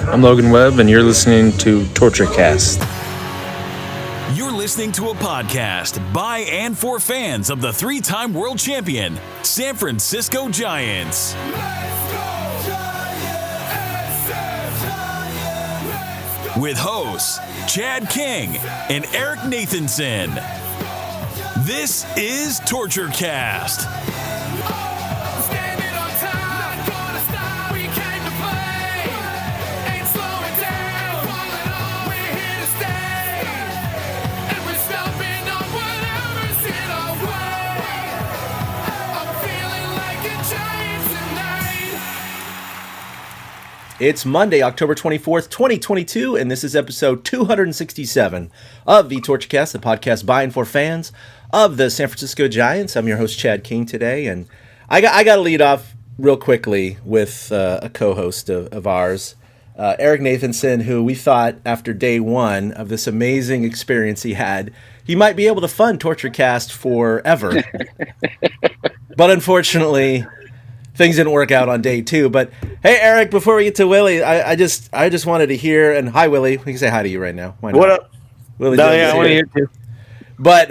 I'm Logan Webb, and you're listening to TortureCast. You're listening to a podcast by and for fans of the three-time world champion, San Francisco Giants. With hosts Chad King and Eric Nathanson. This is TortureCast. It's Monday, October 24th, 2022, and this is episode 267 of the TortureCast, the podcast by and for fans of the San Francisco Giants. I'm your host, Chad King, today, and I got to lead off real quickly with a co-host of ours, Eric Nathanson, who we thought after day one of this amazing experience he had, he might be able to fund TortureCast forever. But unfortunately, things didn't work out on day two. But hey, Eric, before we get to Willie, I just wanted to hear, and hi, Willie. We can say hi to you right now. Why not? What up? Willie, No, yeah, I want to hear too. But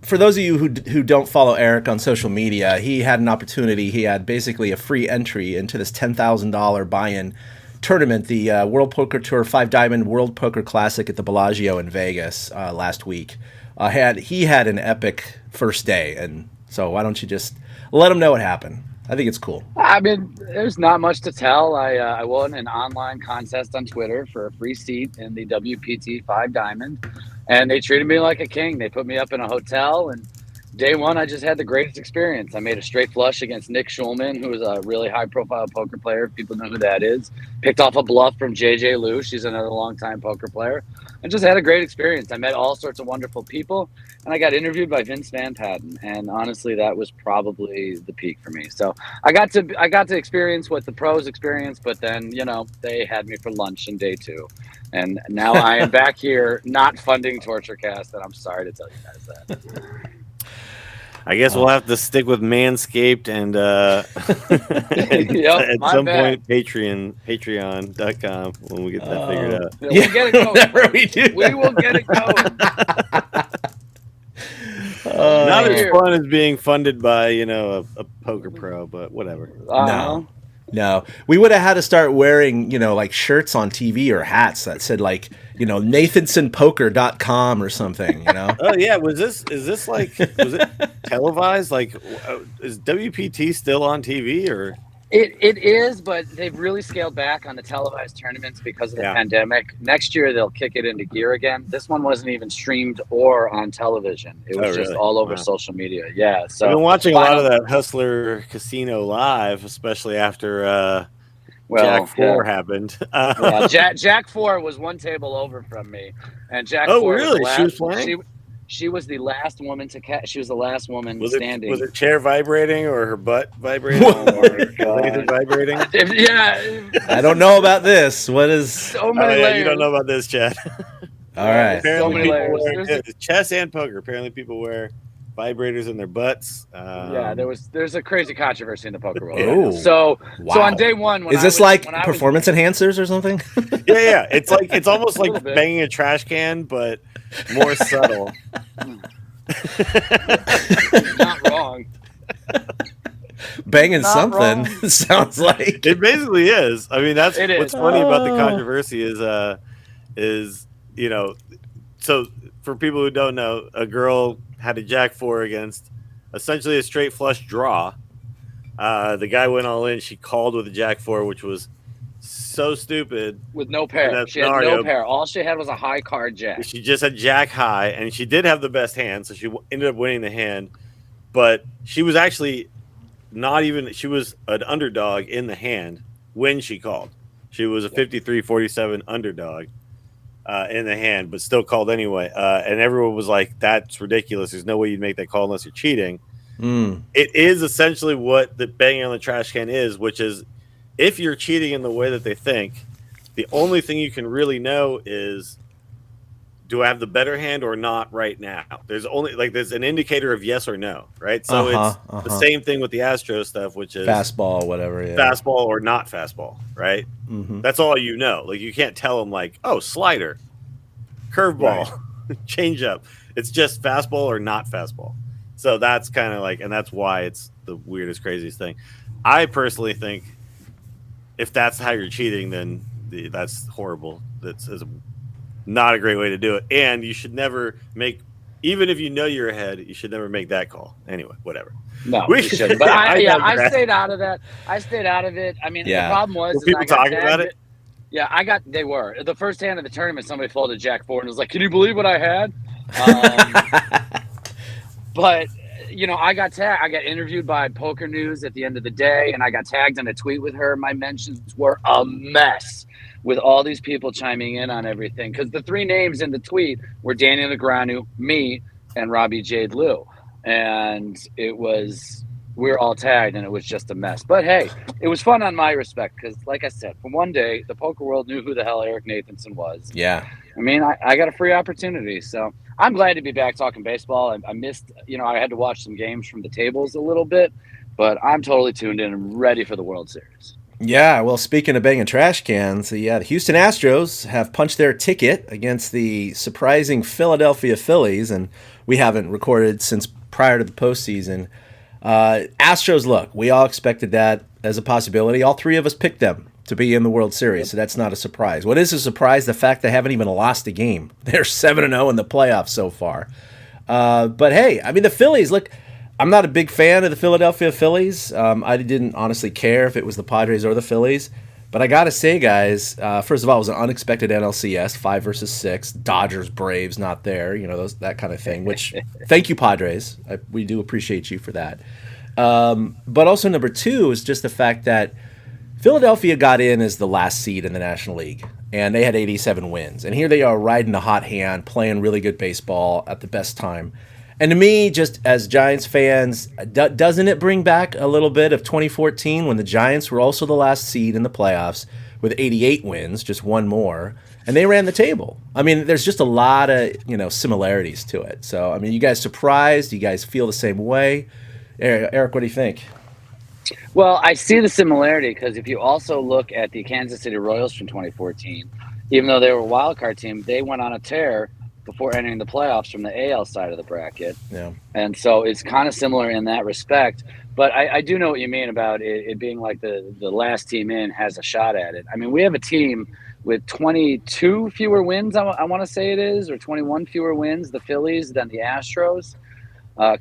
for those of you who don't follow Eric on social media, he had an opportunity. He had basically a free entry into this $10,000 buy-in tournament, the World Poker Tour 5 Diamond World Poker Classic at the Bellagio in Vegas last week. He had an epic first day, and so why don't you just let him know what happened? I think it's cool. I mean, there's not much to tell. I won an online contest on Twitter for a free seat in the WPT 5 Diamond, and they treated me like a king. They put me up in a hotel, and day one, I just had the greatest experience. I made a straight flush against Nick Schulman, who is a really high-profile poker player, if people know who that is. Picked off a bluff from JJ Liu. She's another longtime poker player. I just had a great experience. I met all sorts of wonderful people, and I got interviewed by Vince Van Patten. And honestly, that was probably the peak for me. So I got to experience what the pros experience, but then they had me for lunch in day two, and now I am back here not funding TortureCast, and I'm sorry to tell you guys that. I guess we'll have to stick with Manscaped and at some point Patreon.com when we get that figured out. We'll get it going. We will get it going. Not as fun as being funded by a poker pro, but whatever. No, we would have had to start wearing, like shirts on TV or hats that said NathansonPoker.com or something, Oh yeah, was it televised? Like, is WPT still on TV or? It is, but they've really scaled back on the televised tournaments because of the pandemic. Next year, they'll kick it into gear again. This one wasn't even streamed or on television. It was just all over social media. Yeah. So I've been watching a lot of that Hustler Casino live, especially after Jack 4 happened. Jack 4 was one table over from me. And Jack 4 really? She was playing? She was the last woman to catch. She was the last woman standing. Was her chair vibrating or her butt vibrating or anything vibrating? I don't know about this. What is? So many layers. You don't know about this, Chad. All right. So many layers. Chess and poker. Apparently, people wear vibrators in their butts. There's a crazy controversy in the poker world. Oh, so on day one, is this like performance enhancers or something? Yeah. It's almost like banging a trash can, but more subtle. Not wrong. Banging something sounds like it basically is. I mean, that's what's funny about the controversy is so for people who don't know, a girl had a Jack 4 against essentially a straight flush draw. The guy went all in. She called with a Jack 4, which was so stupid. With no pair. She had no pair. All she had was a high card Jack. She just had Jack high, and she did have the best hand, so she ended up winning the hand. But she was actually she was an underdog in the hand when she called. She was a 53-47 underdog in the hand, but still called anyway. And everyone was like, that's ridiculous. There's no way you'd make that call unless you're cheating. It is essentially what the banging on the trash can is, which is if you're cheating in the way that they think, the only thing you can really know is, do I have the better hand or not right now? There's an indicator of yes or no, right? So it's the same thing with the Astros stuff, which is fastball, whatever. Yeah. Fastball or not fastball, right? Mm-hmm. That's all you know. Like, you can't tell them like, oh, slider, curveball, changeup. It's just fastball or not fastball. So that's kind of like, and that's why it's the weirdest, craziest thing. I personally think if that's how you're cheating, then that's horrible. That's not a great way to do it. And you should never make, even if you know you're ahead, you should never make that call. Anyway, whatever. No, we shouldn't. But I stayed out of that. I stayed out of it. I mean, the problem was were people talking about it. Yeah, they were. The first hand of the tournament, somebody folded Jack 4 and was like, "Can you believe what I had?" But I got tagged. I got interviewed by Poker News at the end of the day, and I got tagged in a tweet with her. My mentions were a mess with all these people chiming in on everything, because the three names in the tweet were Daniel Negreanu, me, and Robbie Jade Liu, and we were all tagged, and it was just a mess. But hey, it was fun on my respect, because like I said, for one day, the poker world knew who the hell Eric Nathanson was. Yeah. I mean, I got a free opportunity, so I'm glad to be back talking baseball. I missed, I had to watch some games from the tables a little bit, but I'm totally tuned in and ready for the World Series. Yeah, well, speaking of banging trash cans, the Houston Astros have punched their ticket against the surprising Philadelphia Phillies, and we haven't recorded since prior to the postseason. Astros, look, we all expected that as a possibility. All three of us picked them to be in the World Series, so that's not a surprise. What is a surprise? The fact they haven't even lost a game. They're 7-0 in the playoffs so far. But hey, I mean, the Phillies, look, I'm not a big fan of the Philadelphia Phillies. I didn't honestly care if it was the Padres or the Phillies. But I got to say, guys, first of all, it was an unexpected NLCS, 5 versus 6. Dodgers, Braves, not there, that kind of thing, which thank you, Padres. We do appreciate you for that. But also number two is just the fact that Philadelphia got in as the last seed in the National League, and they had 87 wins. And here they are riding a hot hand, playing really good baseball at the best time. And to me, just as Giants fans, doesn't it bring back a little bit of 2014 when the Giants were also the last seed in the playoffs with 88 wins, just one more, and they ran the table? I mean, there's just a lot of, similarities to it. So, I mean, you guys surprised? You guys feel the same way? Eric, what do you think? Well, I see the similarity because if you also look at the Kansas City Royals from 2014, even though they were a wild card team, they went on a tear before entering the playoffs from the AL side of the bracket. Yeah. And so it's kind of similar in that respect. But I do know what you mean about it being like the last team in has a shot at it. I mean, we have a team with 22 fewer wins, I want to say it is, or 21 fewer wins, the Phillies, than the Astros,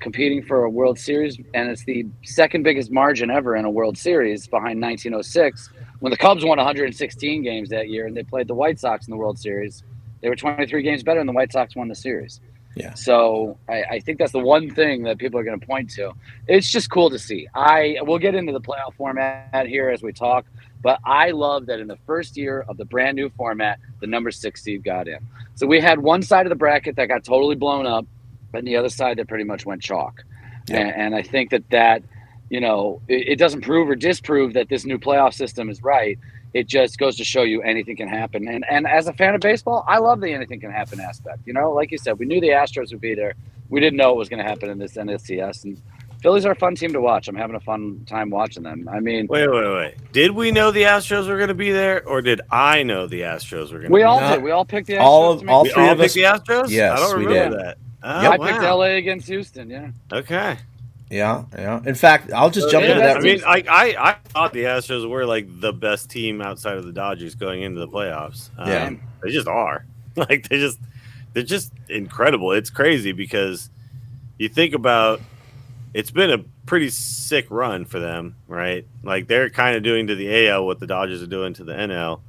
competing for a World Series. And it's the second biggest margin ever in a World Series behind 1906, when the Cubs won 116 games that year and they played the White Sox in the World Series. They were 23 games better, and the White Sox won the series. Yeah. So I think that's the one thing that people are going to point to. It's just cool to see. We'll get into the playoff format here as we talk, but I love that in the first year of the brand new format, the number 6 seed got in. So we had one side of the bracket that got totally blown up, but the other side that pretty much went chalk. Yeah. And I think that it doesn't prove or disprove that this new playoff system is right. It just goes to show you anything can happen. And as a fan of baseball, I love the anything can happen aspect. Like you said, we knew the Astros would be there. We didn't know what was going to happen in this NLCS. And Phillies are a fun team to watch. I'm having a fun time watching them. I mean, wait. Did we know the Astros were going to be there, or did I know the Astros were going to be there? We all did. We all picked the Astros. All three of us picked the Astros? Yes, I don't remember that. Oh, I picked LA against Houston, yeah. Okay. Yeah. In fact, I'll just jump into that. I mean, I thought the Astros were like the best team outside of the Dodgers going into the playoffs. They just are. Like they're just incredible. It's crazy because you think about it's been a pretty sick run for them, right? Like they're kind of doing to the AL what the Dodgers are doing to the NL.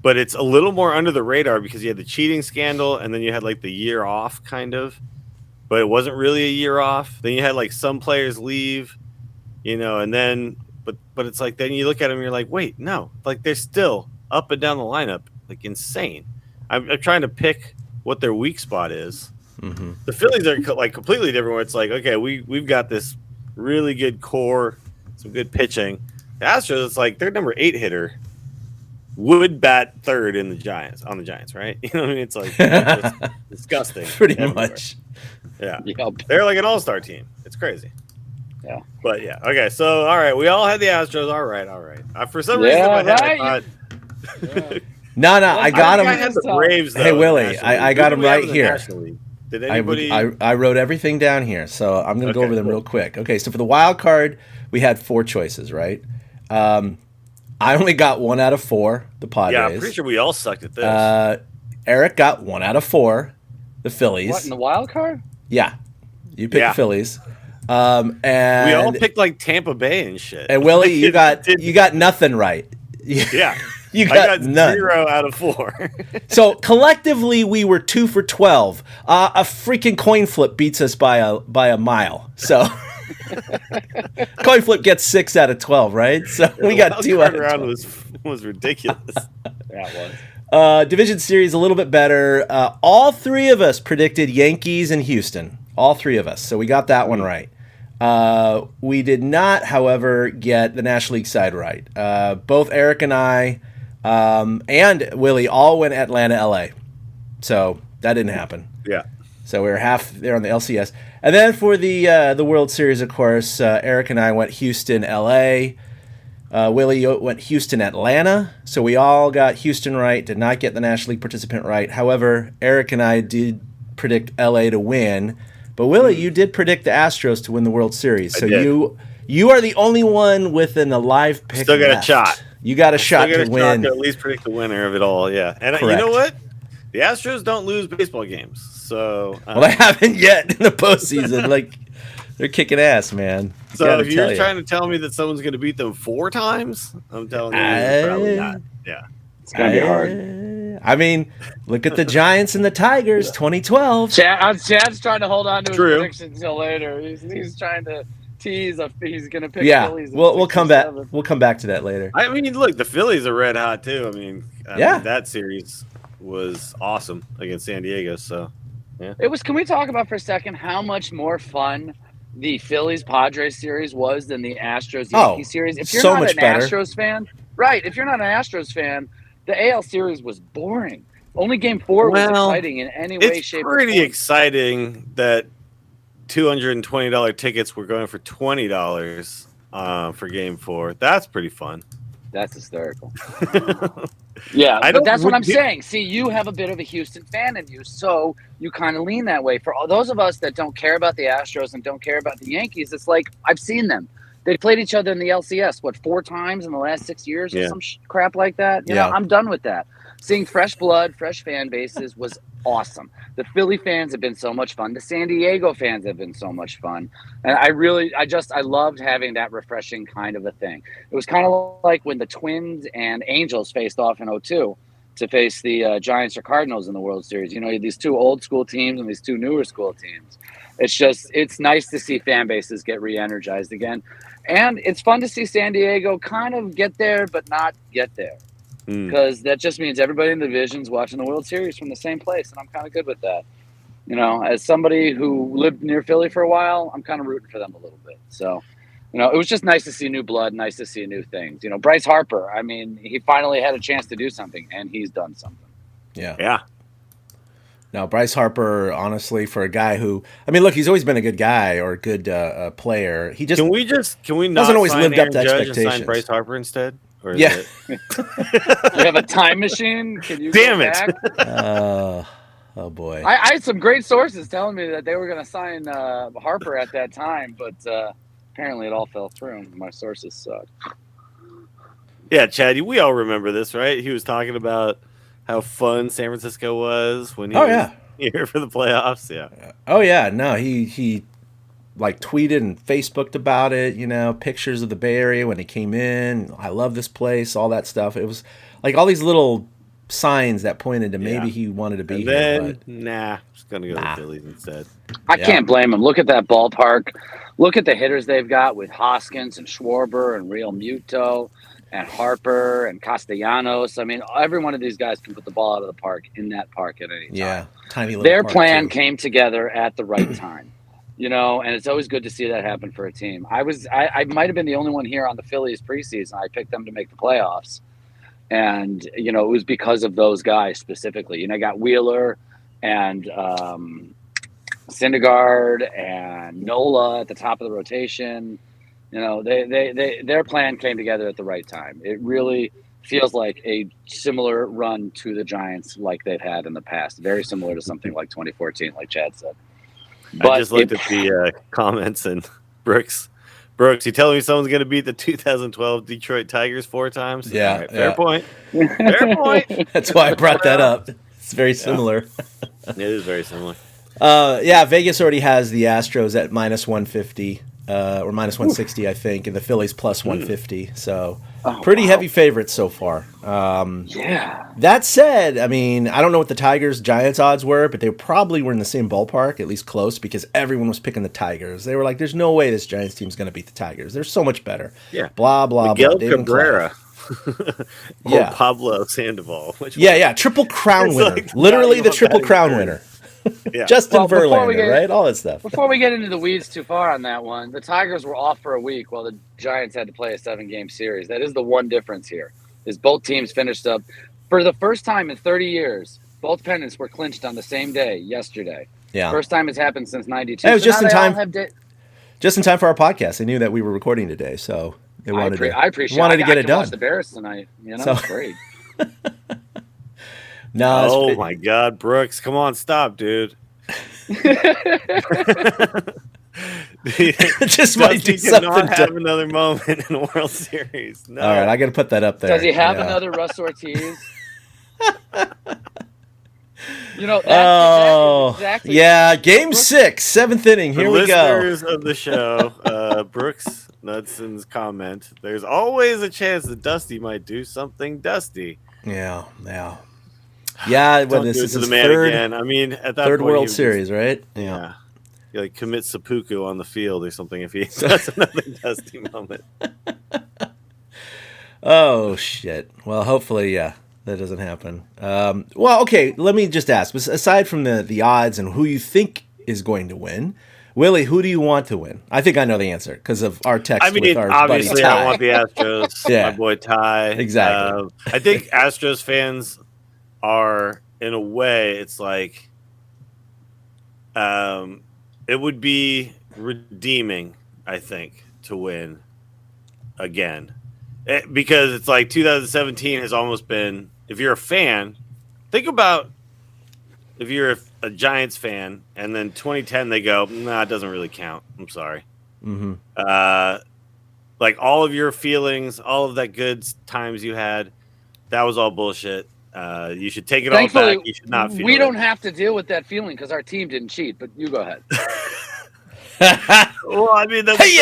But it's a little more under the radar because you had the cheating scandal and then you had like the year off kind of. But it wasn't really a year off. Then you had like some players leave, and then, but it's like, then you look at them and you're like, wait, no, like they're still up and down the lineup, like insane. I'm trying to pick what their weak spot is. Mm-hmm. The Phillies are like completely different where it's like, okay, we've got this really good core, some good pitching. The Astros, it's like their number 8 hitter would bat third in the Giants right? You know what I mean? It's like just disgusting. Pretty everywhere. much. Yeah. Yep. They're like an all-star team. It's crazy. Yeah. But yeah. Okay. So all right, we all had the Astros. All right. For some reason in my head, I thought. No, I got him. I had the Braves. Though, hey Willie, I got him right here. Did anybody? I wrote everything down here, so I'm going to go over them real quick. Okay, so for the wild card, we had 4 choices, right? I only got 1 out of 4. The Padres. Yeah, I'm pretty sure we all sucked at this. Eric got 1 out of 4. The Phillies. What, in the wild card? Yeah, you picked the Phillies. And we all picked like Tampa Bay and shit. And Willie, you got nothing right. Yeah. I got none. 0 out of 4. So collectively, we were 2 for 12. A freaking coin flip beats us by a mile. So coin flip gets 6 out of 12, right? So we got 2 out of 12. Was ridiculous. That was. Division series a little bit better. All 3 of us predicted Yankees and Houston. All 3 of us. So we got that one right. We did not, however, get the National League side right. Both Eric and I and Willie all went Atlanta, LA. So that didn't happen. Yeah. So we were half there on the LCS. And then for the World Series, of course, Eric and I went Houston, LA. Willie went Houston, Atlanta. So we all got Houston right, did not get the National League participant right. However, Eric and I did predict LA to win. But Willie, you did predict the Astros to win the World Series. So you are the only one with an alive pick. Still got left. a shot. You got a shot to win. To at least predict the winner of it all. Yeah, and Correct. You know what? The Astros don't lose baseball games. So well, they haven't yet in the postseason. Like they're kicking ass, man. So if you're trying to tell me that someone's going to beat them 4 times, I'm telling you, probably not. Yeah, it's going to be hard. I mean, look at the Giants and the Tigers, 2012. Chad's trying to hold on to his predictions until later. He's trying to tease if he's going to pick Phillies. We'll come back. We'll come back to that later. I mean, look, the Phillies are red hot too. I mean, that series was awesome against San Diego. So, yeah, it was. Can we talk about for a second how much more fun the Phillies Padres series was than the Astros Yankees series? If you're not an Astros fan, right? If you're not an Astros fan, the AL series was boring. Only Game 4 was exciting in any way, shape, or form. It's pretty exciting that $220 tickets were going for $20 for Game 4. That's pretty fun. That's hysterical. Yeah, but that's what I'm saying. See, you have a bit of a Houston fan in you, so you kind of lean that way. For all those of us that don't care about the Astros and don't care about the Yankees, it's like, I've seen them. They played each other in the LCS, 4 times in the last 6 years or some crap like that? You know, I'm done with that. Seeing fresh blood, fresh fan bases was awesome. The Philly fans have been so much fun. The San Diego fans have been so much fun. And I loved having that refreshing kind of a thing. It was kind of like when the Twins and Angels faced off in 2002 to face the Giants or Cardinals in the World Series. You know, these 2 old school teams and these 2 newer school teams. It's nice to see fan bases get re-energized again. And it's fun to see San Diego kind of get there, but not get there. Because that just means everybody in the division's watching the World Series from the same place. And I'm kind of good with that. You know, as somebody who lived near Philly for a while, I'm kind of rooting for them a little bit. So, you know, it was just nice to see new blood, nice to see new things. You know, Bryce Harper, I mean, he finally had a chance to do something, and he's done something. Yeah. Now, Bryce Harper, honestly, for a guy who, I mean, look, he's always been a good guy or a good player. He just can we not hasn't always sign lived Aaron up to Judge expectations. And sign Bryce Harper instead? Or yeah. You have a time machine? Can you Damn go it. back? Oh boy. I had some great sources telling me that they were going to sign Harper at that time, but apparently it all fell through. My sources suck. Yeah, Chad, we all remember this, right? He was talking about how fun San Francisco was when he was here for the playoffs. Yeah. Oh yeah. No, he like tweeted and Facebooked about it, you know, pictures of the Bay Area when he came in. I love this place, all that stuff. It was like all these little signs that pointed to maybe he wanted to be here. But just going to go to the Phillies instead. I can't blame him. Look at that ballpark. Look at the hitters they've got with Hoskins and Schwarber and Real Muto and Harper and Castellanos. I mean, every one of these guys can put the ball out of the park in that park at any time. Yeah, tiny little Their park plan too. came together at the right time. You know, and it's always good to see that happen for a team. I might have been the only one here on the Phillies preseason. I picked them to make the playoffs. And, it was because of those guys specifically. I got Wheeler, it was because of those guys specifically. I got Wheeler and Syndergaard and Nola at the top of the rotation. Their plan came together at the right time. It really feels like a similar run to the Giants like they've had in the past. Very similar to something like 2014, like Chad said. But I just looked at the comments, and Brooks, you telling me someone's going to beat the 2012 Detroit Tigers 4 times? Yeah. Right, fair point. Fair point. That's why I brought that up. It's very similar. It is very similar. Vegas already has the Astros at minus 150 or minus 160, I think, and the Phillies plus 150. So pretty heavy favorites so far. That said, I don't know what the Tigers-Giants odds were, but they probably were in the same ballpark, at least close, because everyone was picking the Tigers. They were like, there's no way this Giants team's going to beat the Tigers. They're so much better. Yeah. Blah, blah, Miguel blah. Cabrera. Or Pablo Sandoval. Triple Crown winner. Like literally the Triple Crown winner. Yeah. Justin Verlander, right? All that stuff. Before we get into the weeds too far on that one, the Tigers were off for a week while the Giants had to play a 7-game series. That is the one difference here, is both teams finished up. For the first time in 30 years, both pennants were clinched on the same day yesterday. Yeah. First time it's happened since 92. It was just in time. Just in time for our podcast. They knew that we were recording today, so they wanted to get it done. Watch the Bears tonight. It's great. No. My God, Brooks! Come on, stop, dude. Just might do something. Not have another moment in the World Series. No. All right, I got to put that up there. Does he have another Russ Ortiz? Exactly. Yeah, Game 6, 7th inning. Here we go. Listeners of the show, Brooks Nudson's comment: "There's always a chance that Dusty might do something dusty." Yeah. Well, this is his third. Again. At that third point, World Series, right? Yeah. You commit seppuku on the field or something if he does another dusty moment. Oh shit! Well, hopefully, that doesn't happen. Okay. Let me just ask. Aside from the odds and who you think is going to win, Willie, who do you want to win? I think I know the answer because of our text with our obviously, buddy Ty. I want the Astros. My boy Ty. Exactly. I think Astros fans are, in a way, it's like it would be redeeming, I think, to win again. Because it's like 2017 has almost been, if you're a fan, think about if you're a Giants fan and then 2010 they go, nah, it doesn't really count. I'm sorry. Mm-hmm. Like all of your feelings, all of that good times you had, that was all bullshit. You should take it all back. You should not feel we it. don't have to deal with that feeling because our team didn't cheat, but you go ahead. Well, that's we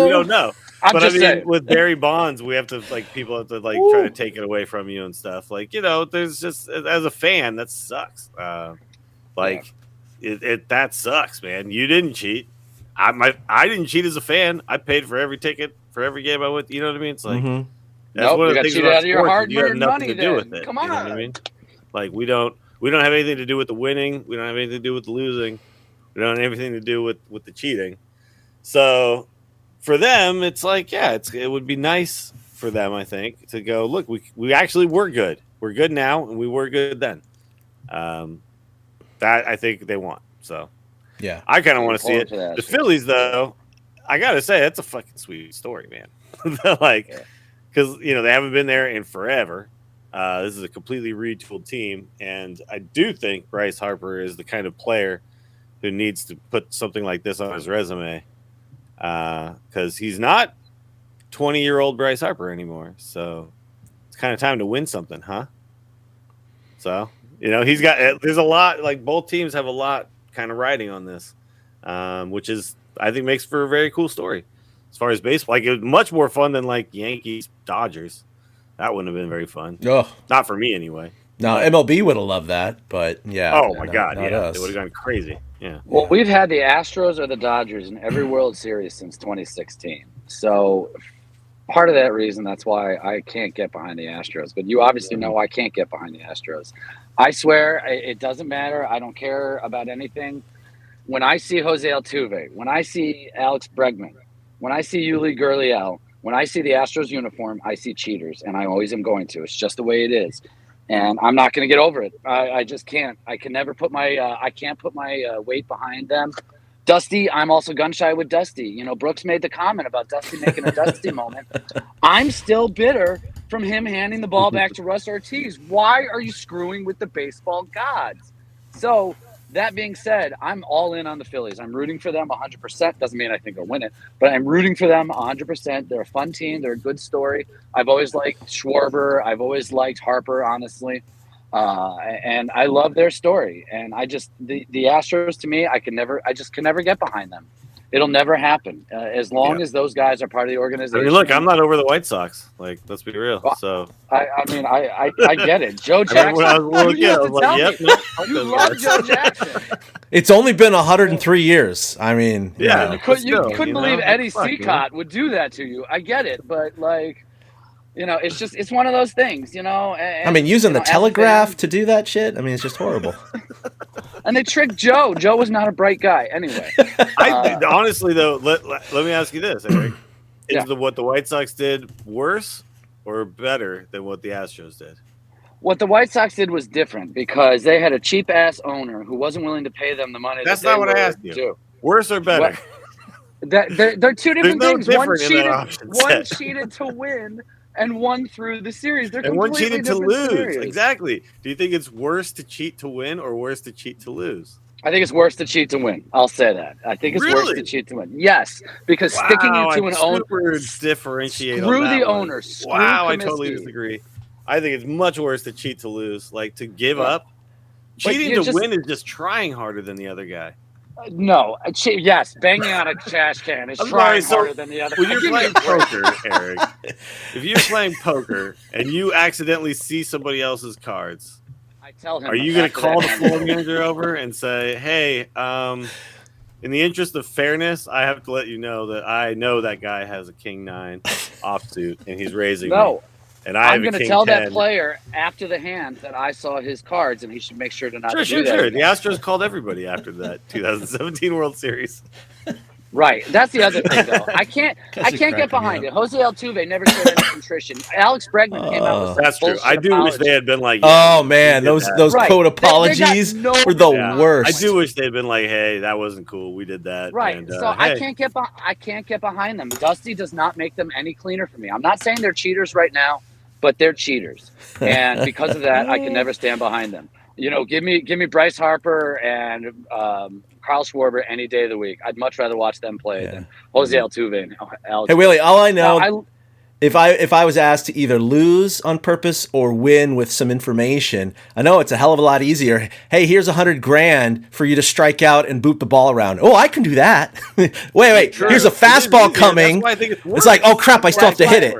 don't know. But saying. With Barry Bonds, we have to people have to try to take it away from you and stuff. There's just, as a fan, that sucks. That sucks, man. You didn't cheat. I didn't cheat as a fan. I paid for every ticket for every game I went. You know what I mean? It's like that's one of the things about sports. Your hard-earned nothing money to do with it. Come on. You know what I mean? Like we don't have anything to do with the winning. We don't have anything to do with the losing. We don't have anything to do with the cheating. So for them, it's like, it would be nice for them, I think, to go, look, we actually were good. We're good now, and we were good then. That I think they want. So yeah, I kind of want to see it. The Phillies, though, I gotta say, it's a fucking sweet story, man. Because they haven't been there in forever. This is a completely retooled team, and I do think Bryce Harper is the kind of player who needs to put something like this on his resume, because he's not 20-year-old Bryce Harper anymore. So it's kind of time to win something, huh? So there's a lot, like both teams have a lot kind of riding on this, which is, I think, makes for a very cool story as far as baseball. Like, it was much more fun than like Yankees Dodgers. That wouldn't have been very fun. Oh, not for me anyway. No, MLB would have loved that, but yeah. Oh my God, not yeah, us. they would have gone crazy. Yeah. Well, we've had the Astros or the Dodgers in every World Series since 2016. So part of that reason, that's why I can't get behind the Astros. But you obviously know I can't get behind the Astros. I swear it doesn't matter. I don't care about anything. When I see Jose Altuve, when I see Alex Bregman, when I see Yuli Gurriel, When I see the Astros uniform, I see cheaters, and I always am going to. It's just the way it is, and I'm not going to get over it. I just can't. I can never put my I can't put my weight behind them. Dusty, I'm also gun shy with Dusty. You know, Brooks made the comment about Dusty making a Dusty moment. I'm still bitter from him handing the ball back to Russ Ortiz. Why are you screwing with the baseball gods? So that being said, I'm all in on the Phillies. I'm rooting for them 100%. Doesn't mean I think they'll win it, but I'm rooting for them 100%. They're a fun team. They're a good story. I've always liked Schwarber. I've always liked Harper, honestly. And I love their story. And I just, the Astros, to me, I just can never get behind them. It'll never happen as long as those guys are part of the organization. I mean, look, I'm not over the White Sox. Like, let's be real. So I mean, I get it. Joe Jackson. When I was a little kid, I was like, yep, you love Joe Jackson. It's only been 103 years. I mean, Yeah. You couldn't believe Eddie Seacott would do that to you. I get it, but like, you know, it's one of those things, you know. And, I mean, using the as telegraph fans- to do that shit. I mean, it's just horrible. And they tricked Joe. Joe was not a bright guy. Anyway. Honestly, though, let me ask you this, Eric. Yeah. What the White Sox did worse or better than what the Astros did? What the White Sox did was different because they had a cheap-ass owner who wasn't willing to pay them the money. That's that not they what I were asked you. due. Worse or better? They're two different no things. different in that option One set. cheated to win and one through the series. They're And one completely cheated to different lose. scenarios. Exactly. Do you think it's worse to cheat to win or worse to cheat to lose? I think it's worse to cheat to win. I'll say that. I think it's worse Really? to cheat to win. Yes, because sticking into an owner. Differentiate. Screw on that the one. owner. Screw Wow, I Comiskey. totally disagree. I think it's much worse to cheat to lose. Like to give up. But Cheating you to just- win is just trying harder than the other guy. No, yes, banging on a trash can is I'm trying sorry, so harder than the other. When you're I give you playing a break. poker, Eric, if you're playing poker and you accidentally see somebody else's cards, I tell him. are you going to after call the that floor manager over and say, "Hey, in the interest of fairness, I have to let you know that I know that guy has a king 9 offsuit and he's raising me, No, and I I'm have a going to king tell 10." that player after the hand that I saw his cards, and he should make sure to not do Sure. that. The again. Astros called everybody after that 2017 World Series. Right. That's the other thing, though. I can't you get cracking behind me it. Jose Altuve never showed any contrition. Alex Bregman came out with some That's true. bullshit I do wish apology. they had been like, Oh we man, did those that. those Right. code They got apologies no- were the Yeah. worst. I do wish they'd been like, "Hey, that wasn't cool. We did that." Right. And, So hey, I can't get behind them. Dusty does not make them any cleaner for me. I'm not saying they're cheaters right now, but they're cheaters. And because of that, I can never stand behind them. You know, give me Bryce Harper and Kyle Schwarber any day of the week. I'd much rather watch them play than Jose Altuve and Alex. Hey Willie, all I know, Now, if I was asked to either lose on purpose or win with some information, I know it's a hell of a lot easier. Hey, here's $100,000 for you to strike out and boot the ball around. Oh, I can do that. wait, True. here's a It is fastball easier. coming. That's why I think it's worse. It's like, oh crap, I still have to hit it.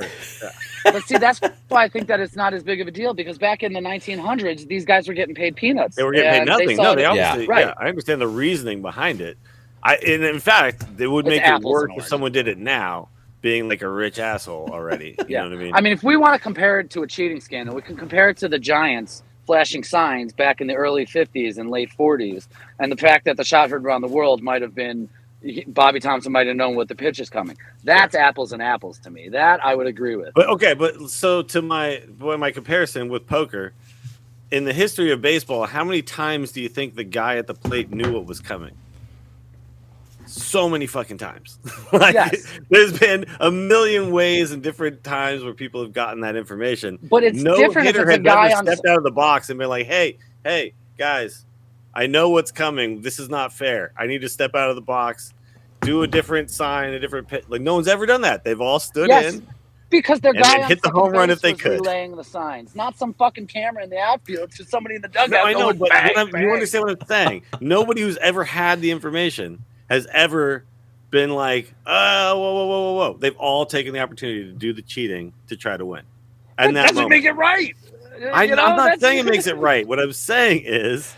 But see, that's why I think that it's not as big of a deal, because back in the 1900s, these guys were getting paid peanuts. They were getting paid and nothing. saw No, it- they obviously. Right. Yeah, I understand the reasoning behind it. And in fact, it would It's make it apples worse and if oranges. someone did it now, being like a rich asshole already. You know what I mean? I mean, if we want to compare it to a cheating scandal, we can compare it to the Giants flashing signs back in the early 50s and late 40s, and the fact that the shot heard around the world might have been Bobby Thompson might have known what the pitch is coming. That's apples and apples to me. That I would agree with. But so to my comparison with poker, in the history of baseball, how many times do you think the guy at the plate knew what was coming? So many fucking times. Yes. There's been a million ways and different times where people have gotten that information. But it's no different if hitter it's a had guy ever on. stepped out of the box and been like, hey, guys, I know what's coming. This is not fair. I need to step out of the box, do a different sign, a different pit. Like, no one's ever done that. They've all stood Yes. in. Because their And guy then on hit the second home run base if they was could. relaying the signs, not some fucking camera in the outfield to somebody in the dugout. No, I know, going, but bang, you bang. understand what I'm saying. Nobody who's ever had the information has ever been like, whoa. They've all taken the opportunity to do the cheating to try to win. And That that doesn't moment. make it right. I'm not saying it makes it right. What I'm saying is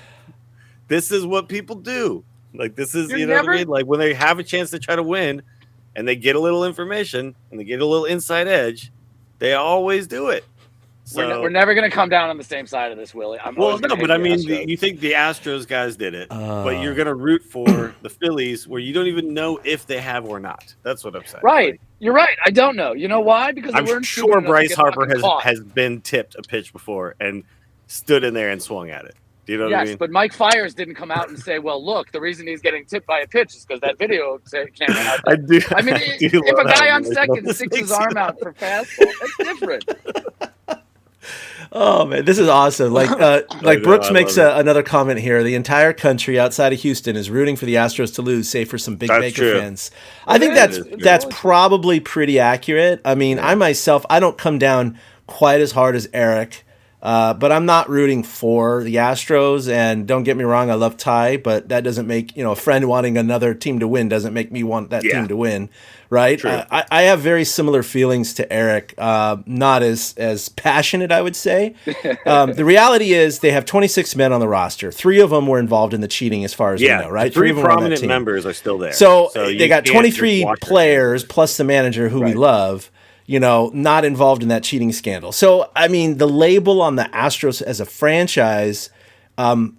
this is what people do. Like, this is, you know what I mean? Like, when they have a chance to try to win and they get a little information and they get a little inside edge, they always do it. So we're never going to come down on the same side of this, Willie. but I mean, you think the Astros guys did it, but you're going to root for the Phillies, where you don't even know if they have or not. That's what I'm saying. Right. Like, You're right. I don't know. You know why? Because I'm sure Bryce Harper has been tipped a pitch before and stood in there and swung at it. Do you know what I mean? Yes, but Mike Fiers didn't come out and say, "Well, look, the reason he's getting tipped by a pitch is because that video came out." I do. I mean, if a guy on second sticks his arm out for fastball, that's different. Oh man, this is awesome! Like Brooks makes another comment here. The entire country outside of Houston is rooting for the Astros to lose, save for some big Baker fans. I think that's probably pretty accurate. I mean, I myself, I don't come down quite as hard as Eric. But I'm not rooting for the Astros, and don't get me wrong, I love Ty, but that doesn't make, a friend wanting another team to win doesn't make me want that team to win, right? I have very similar feelings to Eric, not as passionate, I would say. The reality is they have 26 men on the roster. 3 of them were involved in the cheating as far as we know, right? 3 of them prominent members are still there. So they got 23 players plus the manager who we love. Not involved in that cheating scandal. So, I mean, the label on the Astros as a franchise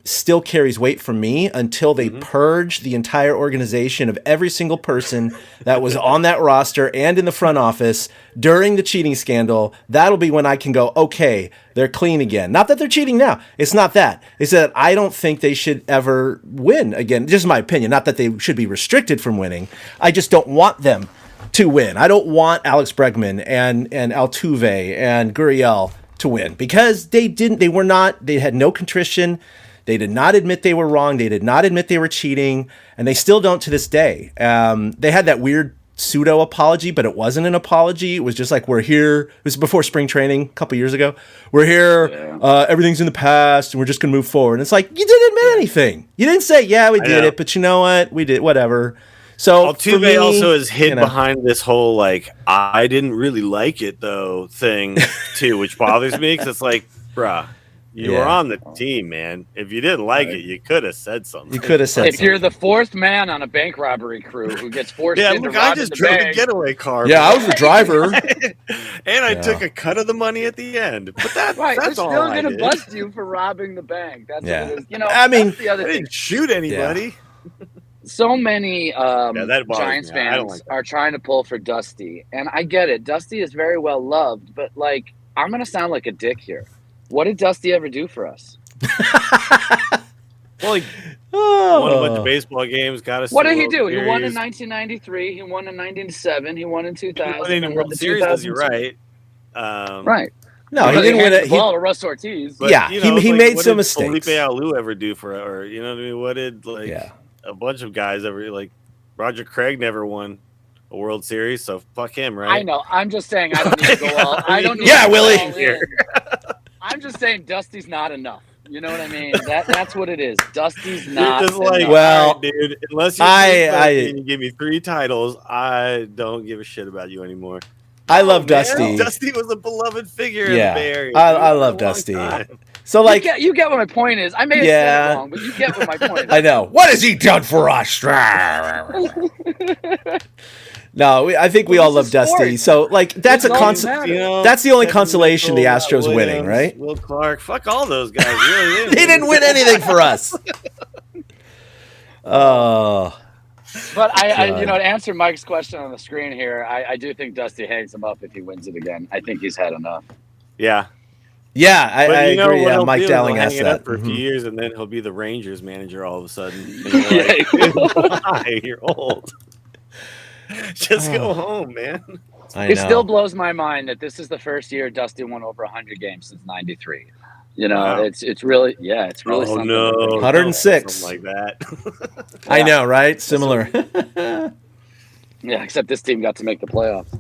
still carries weight for me until they purge the entire organization of every single person that was on that roster and in the front office during the cheating scandal. That'll be when I can go, okay, they're clean again. Not that they're cheating now. It's not that. It's that I don't think they should ever win again. Just my opinion. Not that they should be restricted from winning. I just don't want them to win. I don't want Alex Bregman and Altuve and Gurriel to win because they had no contrition. They did not admit they were wrong. They did not admit they were cheating, and they still don't to this day. They had that weird pseudo apology, but it wasn't an apology. It was just like, we're here. It was before spring training a couple years ago. We're here. Everything's in the past, and we're just going to move forward. And it's like, you didn't admit anything. You didn't say, yeah, we did it, but you know what? We did whatever. So Altuve also is hid behind this whole I didn't really like it though thing too, which bothers me because it's like, bruh, you were on the team, man. If you didn't like it, you could have said something. You could have said if something. you're the 4th man on a bank robbery crew who gets forced into robbing I just drove a getaway car. Yeah, I was the driver, and I took a cut of the money at the end. But that's they're all still I going to did. bust you for robbing the bank. That's what it is. I mean, that's the other I thing. didn't shoot anybody. So many that Giants me. fans are trying to pull for Dusty, and I get it. Dusty is very well loved, but I'm going to sound like a dick here. What did Dusty ever do for us? Well, he won a bunch of baseball games. Got us. What did he do? He won in 1993. He won in 1997. He won in 2000. He won in the World Series. You're right. Right. No, he didn't win it. Well, Russ Ortiz. But, he made some mistakes. Felipe Alou ever do for, or you know what I mean? What did a bunch of guys ever Roger Craig never won a World Series, so fuck him, right? I know. I'm just saying I don't need to go all. I don't need Willie. I'm just saying Dusty's not enough. You know what I mean? That's what it is. Dusty's not. Just well, dude, unless you give me 3 titles, I don't give a shit about you anymore. I love Dusty. Dusty was a beloved figure in the Bay Area. I love Dusty. So you get what my point is. I may have said it wrong, but you get what my point is. I know. What has he done for us? No, I think we all love Dusty. So that's that's the only consolation the Astros winning, right? Will Clark, fuck all those guys. Really, they didn't win anything for us. Oh. But to answer Mike's question on the screen here, I do think Dusty hangs him up if he wins it again. I think he's had enough. Yeah. Yeah, I agree. Yeah, Mike Dowling asked that for a few years, and then he'll be the Rangers manager all of a sudden. You're old. Just go home, man. It still blows my mind that this is the first year Dusty won over 100 games since '93. Wow. it's really something. No, 106, something like that. I know, right? Similar. Yeah, except this team got to make the playoffs.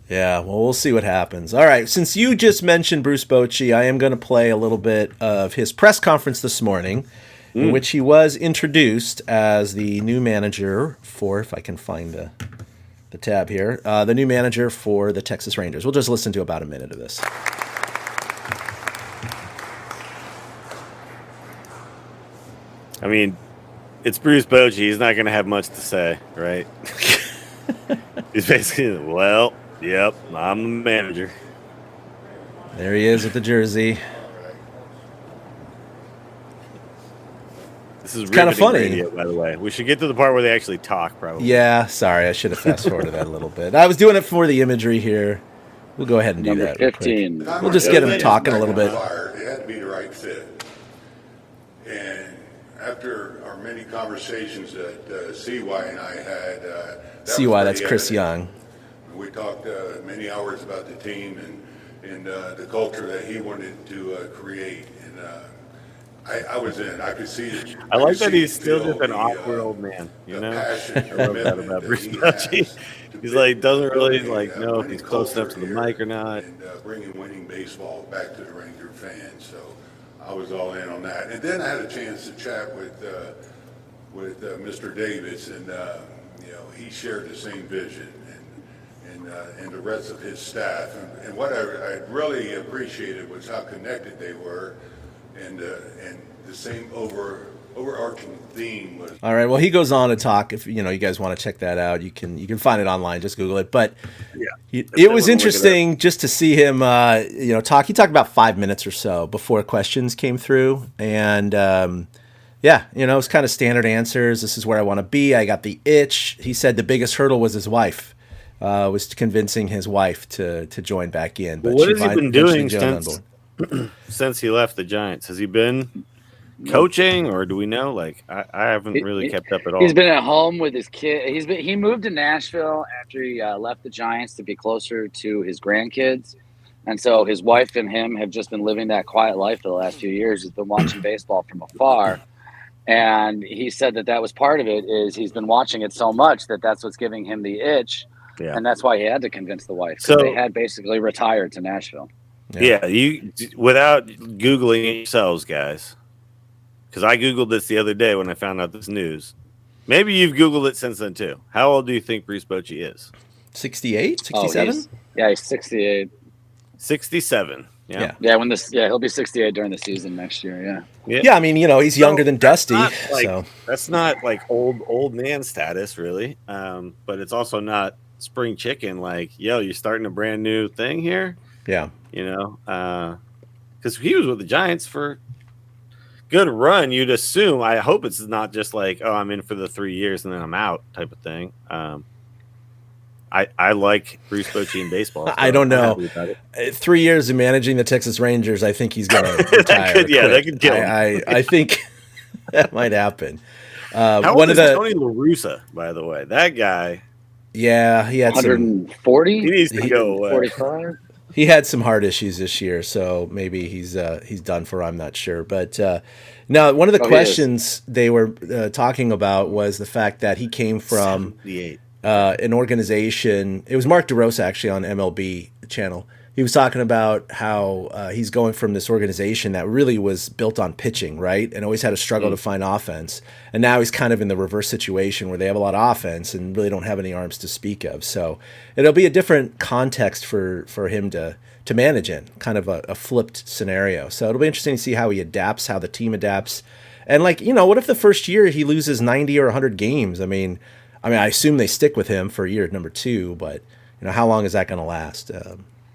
Yeah, well, we'll see what happens. All right, since you just mentioned Bruce Bochy, I am going to play a little bit of his press conference this morning, in which he was introduced as the new manager for, if I can find the tab here, the new manager for the Texas Rangers. We'll just listen to about a minute of this. I mean, it's Bruce Bochy. He's not going to have much to say, right? He's basically, yep, I'm the manager. There he is with the jersey. This is kind of funny. Radio, by the way. We should get to the part where they actually talk, probably. Yeah, sorry. I should have fast-forwarded that a little bit. I was doing it for the imagery here. We'll go ahead and do that. 15. We'll just get him talking a little bit. It had to be the right fit. And after our many conversations that CY and I had, CY, that's Chris Young. We talked many hours about the team and the culture that he wanted to create. And I was in. I could see it. I like that he's still just an awkward old man. You know, passion, I love that about Bruce Bochy. He's like doesn't really know if he's close enough to the mic or not. And bringing winning baseball back to the Ranger fans. So I was all in on that. And then I had a chance to chat with Mr. Davis, and he shared the same vision, and the rest of his staff. And what I really appreciated was how connected they were, and the same overarching theme was. All right. Well, he goes on to talk. If you guys want to check that out, you can find it online. Just Google it. But it was interesting just to see him, talk. He talked about 5 minutes or so before questions came through, and it was kind of standard answers. This is where I want to be. I got the itch. He said the biggest hurdle was his wife. Was convincing his wife to join back in. But what has he been doing since he left the Giants? Has he been coaching, or do we know? Like, I haven't really kept up at all. He's been at home with his kid. He moved to Nashville after he left the Giants to be closer to his grandkids, and so his wife and him have just been living that quiet life for the last few years. He's been watching baseball from afar, and he said that was part of it. Is he's been watching it so much that's what's giving him the itch. Yeah. And that's why he had to convince the wife. So they had basically retired to Nashville. Yeah, you without Googling it yourselves, guys, because I Googled this the other day when I found out this news. Maybe you've Googled it since then too. How old do you think Bruce Bochy is? 68, 67? He's 68. 67. Yeah. He'll be 68 during the season next year. Yeah. I mean, he's younger than Dusty. That's not like old man status, really. But it's also not spring chicken. Like, you're starting a brand new thing here. Yeah. Because he was with the Giants for good run. You'd assume. I hope it's not just like, oh, I'm in for the 3 years and then I'm out type of thing. I like Bruce Bochy in baseball. So I don't know. 3 years of managing the Texas Rangers, I think he's going to retire. That could kill him. I think that might happen. How old is Tony La Russa, by the way? That guy. Yeah, he had 140. He needs to go away. 45. He had some heart issues this year, so maybe he's done for. I'm not sure, but now one of the questions they were talking about was the fact that he came from an organization. It was Mark DeRosa actually on MLB channel. He was talking about how he's going from this organization that really was built on pitching, right? And always had a struggle to find offense. And now he's kind of in the reverse situation where they have a lot of offense and really don't have any arms to speak of. So it'll be a different context for him to manage in, kind of a flipped scenario. So it'll be interesting to see how he adapts, how the team adapts. And what if the first year he loses 90 or 100 games? I mean, I assume they stick with him for year number 2, but how long is that going to last?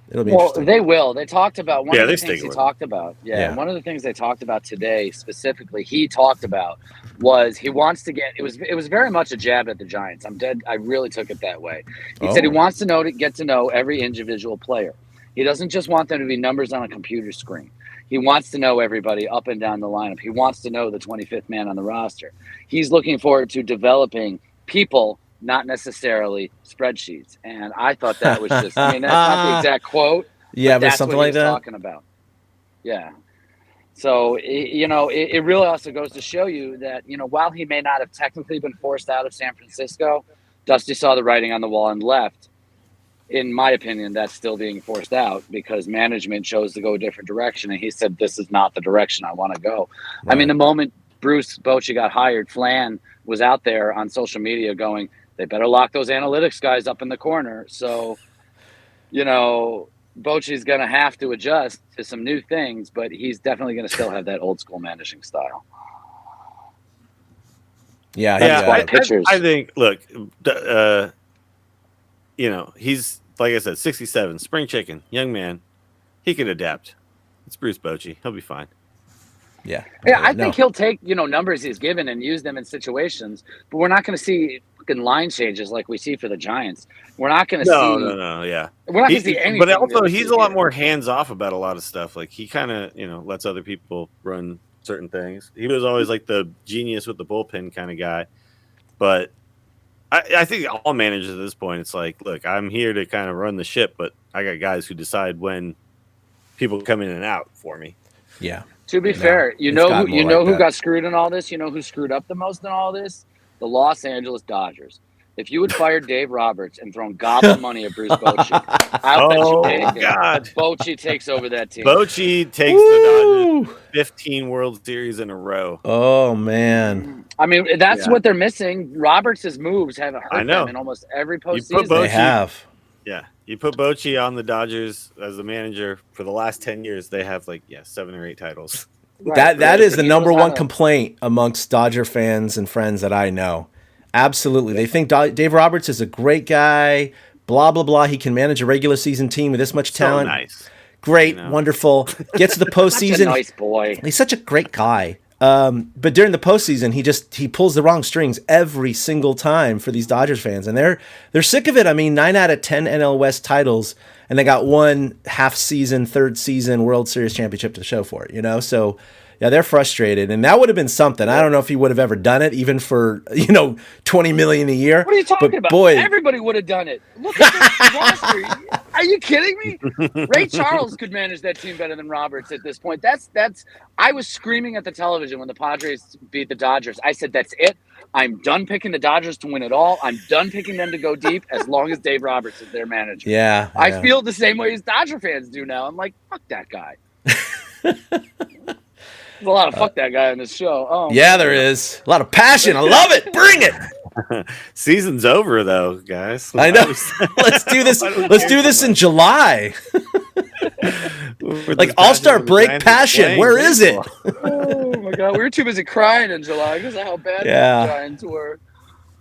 It'll be interesting. They will. They talked about one of the things he talked about. Yeah. One of the things they talked about today specifically, he talked about was he wants to get. It was very much a jab at the Giants. I really took it that way. He said he wants to get to know every individual player. He doesn't just want them to be numbers on a computer screen. He wants to know everybody up and down the lineup. He wants to know the 25th man on the roster. He's looking forward to developing people, not necessarily spreadsheets. And I thought that was just, that's not the exact quote. Yeah, but that's something what like that. Talking about. Yeah. So, it really also goes to show you that, while he may not have technically been forced out of San Francisco, Dusty saw the writing on the wall and left. In my opinion, that's still being forced out because management chose to go a different direction. And he said, this is not the direction I want to go. Right. I mean, the moment Bruce Bochy got hired, Flan was out there on social media going, they better lock those analytics guys up in the corner. So, Bochy's going to have to adjust to some new things, but he's definitely going to still have that old school managing style. Yeah. I think, look, he's, like I said, 67, spring chicken, young man. He can adapt. It's Bruce Bochy. He'll be fine. Yeah. I think he'll take, numbers he's given and use them in situations, but we're not going to see fucking line changes like we see for the Giants. We're not going to see. No, yeah. We're not going to see anything. But also, he's a lot more hands off about a lot of stuff. Like he kind of, lets other people run certain things. He was always like the genius with the bullpen kind of guy. But I think all managers at this point, it's like, look, I'm here to kind of run the ship, but I got guys who decide when people come in and out for me. Yeah. To be fair, who got screwed in all this? You know who screwed up the most in all this? The Los Angeles Dodgers. If you had fired Dave Roberts and thrown gobble money at Bruce Bochy, I'll bet you anything. Bochy takes over that team. Bochy takes the Dodgers 15 World Series in a row. Oh, man. I mean, that's what they're missing. Roberts' moves have hurt them in almost every postseason. They have. Yeah. You put Bochy on the Dodgers as the manager for the last 10 years, they have 7 or 8 titles. Right. That is the number one complaint amongst Dodger fans and friends that I know. Absolutely. They think Dave Roberts is a great guy, blah, blah, blah. He can manage a regular season team with this much talent. So nice. Great, wonderful. Gets to the postseason. Such a nice boy. He's such a great guy. But during the postseason, he pulls the wrong strings every single time for these Dodgers fans, and they're sick of it. I mean, 9 out of 10 NL West titles, and they got one half-season, third-season World Series championship to show for it. So yeah, they're frustrated, and that would have been something. I don't know if he would have ever done it, even for $20 million a year. What are you talking about? Boy, everybody would have done it. Look at this roster. Are you kidding me? Ray Charles could manage that team better than Roberts at this point. That's. I was screaming at the television when the Padres beat the Dodgers. I said, "That's it. I'm done picking the Dodgers to win it all. I'm done picking them to go deep as long as Dave Roberts is their manager." Yeah. I feel the same way as Dodger fans do now. I'm like, fuck that guy. There's a lot of fuck that guy on this show. Oh, yeah, there is a lot of passion. I love it. Bring it. Season's over, though, guys. I know. Let's do this. Let's do this in July. Like All-Star break passion. Where is it? Oh my God, we were too busy crying in July because of how bad the Giants were.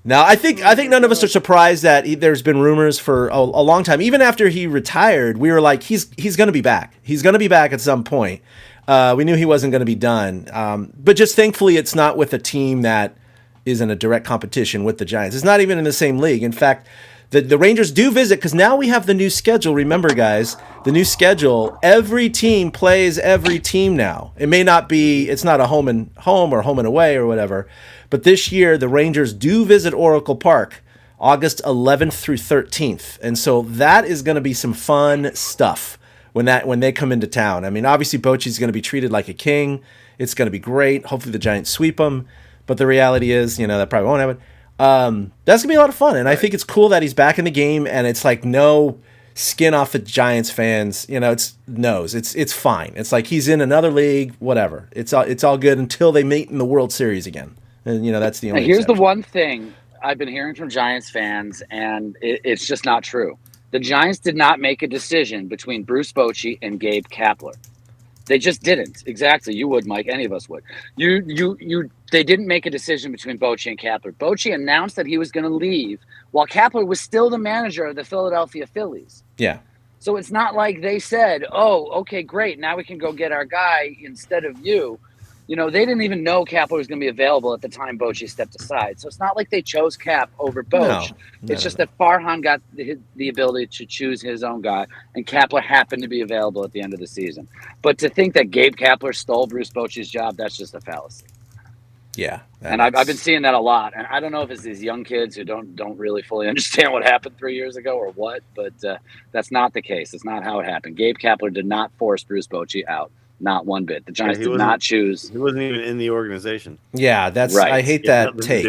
Now, I think none of us are surprised that there's been rumors for a long time. Even after he retired, we were like, he's going to be back. He's going to be back at some point. We knew he wasn't going to be done. But just thankfully, it's not with a team that is in a direct competition with the Giants. It's not even in the same league. In fact, the Rangers do visit because now we have the new schedule. Remember, guys, the new schedule, every team plays every team now. It may not be, it's not a home and home or home and away or whatever. But this year, the Rangers do visit Oracle Park August 11th through 13th. And so that is going to be some fun stuff when they come into town. I mean, obviously, Bochy's going to be treated like a king. It's going to be great. Hopefully, the Giants sweep them. But the reality is, that probably won't happen. That's going to be a lot of fun. And I think it's cool that he's back in the game, and it's like no skin off the Giants fans. It's fine. It's like he's in another league, whatever. It's all good until they meet in the World Series again. And, that's the only Here's exception. the one thing I've been hearing from Giants fans, and it's just not true. The Giants did not make a decision between Bruce Bochy and Gabe Kapler. They just didn't. Exactly. You would, Mike. Any of us would. They didn't make a decision between Bochy and Kapler. Bochy announced that he was going to leave while Kapler was still the manager of the Philadelphia Phillies. Yeah. So it's not like they said, "Oh, okay, great. Now we can go get our guy instead of you." They didn't even know Kapler was going to be available at the time Bochy stepped aside. So it's not like they chose Cap over Boch. It's just that Farhan got the ability to choose his own guy, and Kapler happened to be available at the end of the season. But to think that Gabe Kapler stole Bruce Bochy's job, that's just a fallacy. Yeah. And I've been seeing that a lot. And I don't know if it's these young kids who don't really fully understand what happened 3 years ago or what, but that's not the case. It's not how it happened. Gabe Kapler did not force Bruce Bochy out. Not one bit. The Giants did not choose. He wasn't even in the organization. Yeah, that's right. I hate that take.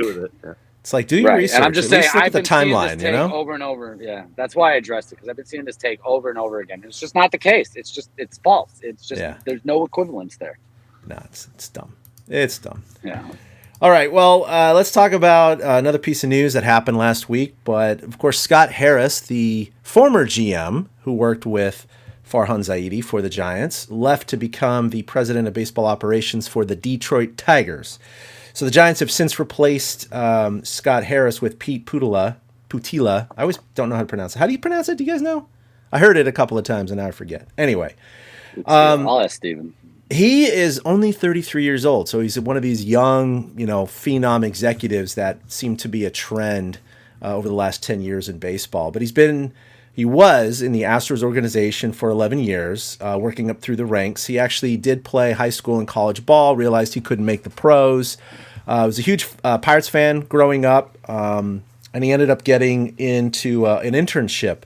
It's like, do your research. And I'm just saying, look I've at the been seeing timeline, this take over and over. Yeah, that's why I addressed it, because I've been seeing this take over and over again. It's just not the case. It's false. It's just there's no equivalence there. No, it's dumb. It's dumb. Yeah. All right, well, let's talk about another piece of news that happened last week. But, of course, Scott Harris, the former GM who worked with Farhan Zaidi for the Giants, left to become the president of baseball operations for the Detroit Tigers. So the Giants have since replaced Scott Harris with Pete Putila. I always don't know how to pronounce it. How do you pronounce it? Do you guys know? I heard it a couple of times and now I forget. Anyway, I'll ask Steven. he is only 33 years old, so he's one of these young, phenom executives that seem to be a trend over the last 10 years in baseball. But he was in the Astros organization for 11 years, working up through the ranks. He actually did play high school and college ball, realized he couldn't make the pros. Was a huge Pirates fan growing up, and he ended up getting into an internship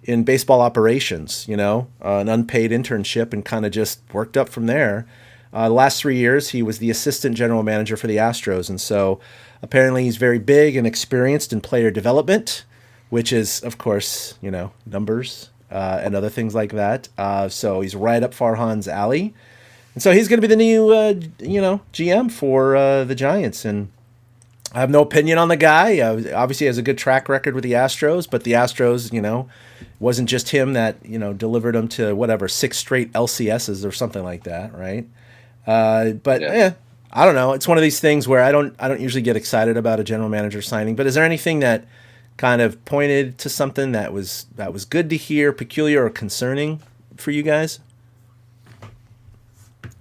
in baseball operations, an unpaid internship, and kind of just worked up from there. The last 3 years, he was the assistant general manager for the Astros, and so apparently he's very big and experienced in player development, which is, of course, numbers and other things like that. So he's right up Farhan's alley. And so he's going to be the new, GM for the Giants. And I have no opinion on the guy. Obviously, he has a good track record with the Astros, but the Astros, wasn't just him that, delivered them to 6 straight LCSs or something like that, right? I don't know. It's one of these things where I don't usually get excited about a general manager signing. But is there anything that kind of pointed to something that was good to hear, peculiar or concerning for you guys?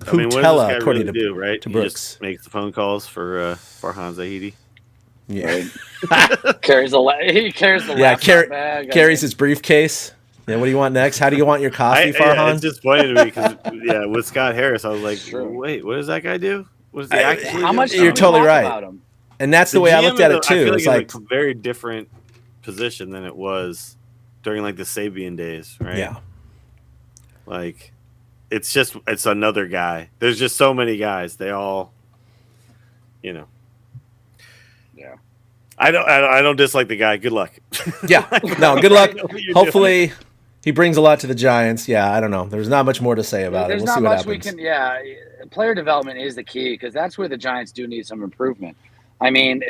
What does this guy according really do, right? to He Brooks. just makes the phone calls for Farhan Zaidi. Yeah, He carries the laptop bag. Carries his briefcase. Yeah, what do you want next? How do you want your coffee, Farhan? It's just funny to me because with Scott Harris, I was like, wait, what does that guy do? What does he actually do? How much? You're totally right. About him? And that's the way I looked at it too. I feel It's like it's a very different position than it was during like the Sabian days, right? Yeah. Like it's another guy. There's just so many guys. They all, Yeah. I don't dislike the guy. Good luck. Yeah. No, good luck. Hopefully he brings a lot to the Giants. Yeah, I don't know. There's not much more to say about it. We'll see what happens. Player development is the key because that's where the Giants do need some improvement. I mean,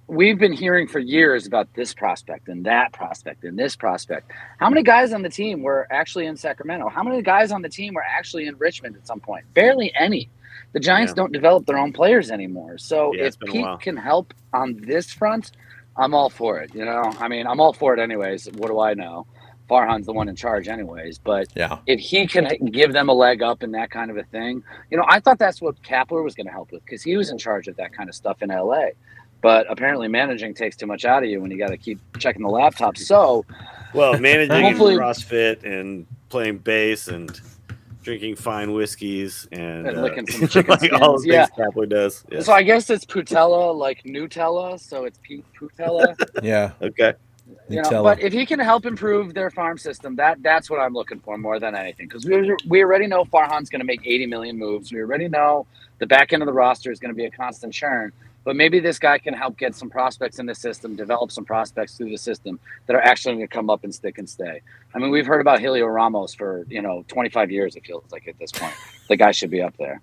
we've been hearing for years about this prospect and that prospect and this prospect. How many guys on the team were actually in Sacramento? How many guys on the team were actually in Richmond at some point? Barely any. The Giants don't develop their own players anymore. So if Pete can help on this front, I'm all for it. I mean, I'm all for it anyways. What do I know? Farhan's the one in charge anyways. But if he can give them a leg up and that kind of a thing, I thought that's what Kapler was going to help with because he was in charge of that kind of stuff in LA. But apparently managing takes too much out of you when you got to keep checking the laptop. So, managing and CrossFit and playing bass and drinking fine whiskeys and licking some chicken skins. All the things Kapler does. Yeah. So I guess it's Putila, like Nutella. So it's Pete Putila. Yeah. Okay. But if he can help improve their farm system, that's what I'm looking for more than anything. Because we already know Farhan's going to make 80 million moves. We already know the back end of the roster is going to be a constant churn. But maybe this guy can help get some prospects in the system, develop some prospects through the system that are actually going to come up and stick and stay. I mean, we've heard about Helio Ramos for 25 years. It feels like at this point, the guy should be up there.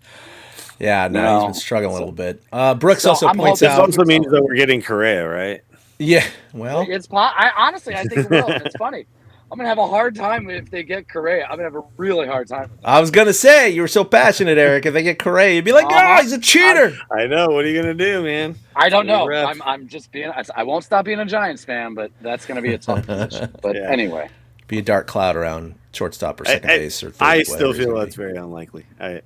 Yeah, no, he's been struggling a little bit. Brooks also points out. This also means that we're getting Trea, right? Yeah, well, I think it will. It's funny. I'm going to have a hard time if they get Correa. I'm going to have a really hard time. I was going to say, you were so passionate, Eric. If they get Correa, you'd be like, he's a cheater. I know. What are you going to do, man? I don't know. I'm just being – I won't stop being a Giants fan, but that's going to be a tough position. But anyway. Be a dark cloud around shortstop or second base or third. I still feel that's very unlikely. I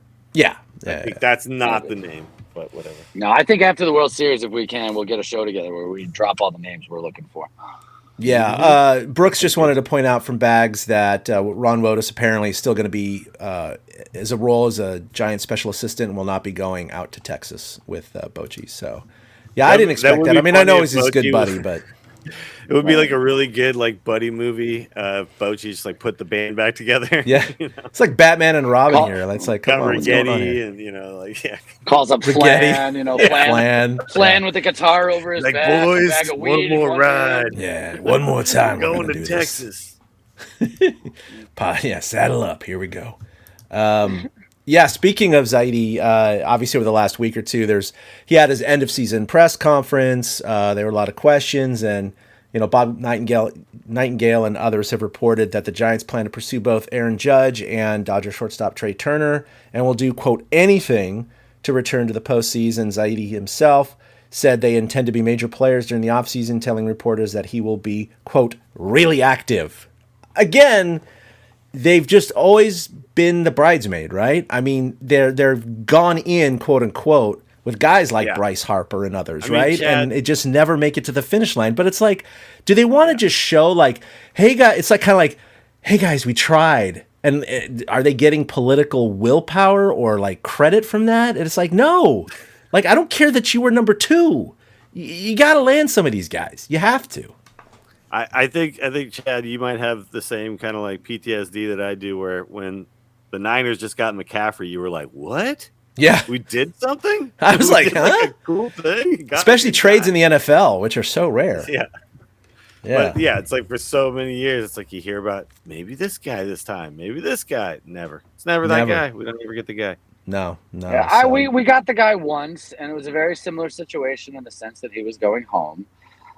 think that's not the name, but whatever. No, I think after the World Series, if we can, we'll get a show together where we drop all the names we're looking for. Yeah, Brooks just wanted to point out from Bags that Ron Wotus apparently is still going to be as a role as a Giant special assistant and will not be going out to Texas with Bochy. So, I didn't expect that. I mean, I know he's his good buddy, but it would be like a really good buddy movie. Bochy just put the band back together. Yeah, it's like Batman and Robin here. It's like come on, what's going on here? And calls up Flan, Flan with the guitar over his back, boys, bag of weed, one more ride. Yeah, one more time. We're going to Texas. Saddle up. Here we go. Speaking of Zaidi, obviously over the last week or two, he had his end of season press conference. There were a lot of questions, and Bob Nightingale and others have reported that the Giants plan to pursue both Aaron Judge and Dodger shortstop Trea Turner, and will do quote anything to return to the postseason. Zaidi himself said they intend to be major players during the offseason, telling reporters that he will be quote really active. Again, they've just always been the bridesmaid, right? I mean, they're gone in, quote unquote, with guys like Bryce Harper and others, right? Chad, and it just never make it to the finish line. But it's like, do they want to just show like, hey guys, it's like kind of like, hey guys, we tried. And are they getting political willpower or like credit from that? And it's like, no, like, I don't care that you were number 2. You got to land some of these guys. You have to. I think Chad, you might have the same kind of like PTSD that I do, where when the Niners just got McCaffrey, you were like, what? Yeah. We did something? I was like, huh? Like a cool thing? Especially trades in the NFL, which are so rare. Yeah. Yeah. But yeah, it's like for so many years, it's like you hear about maybe this guy this time, maybe this guy. Never. It's never that guy. We don't ever get the guy. No. Yeah, so. we got the guy once, and it was a very similar situation in the sense that he was going home.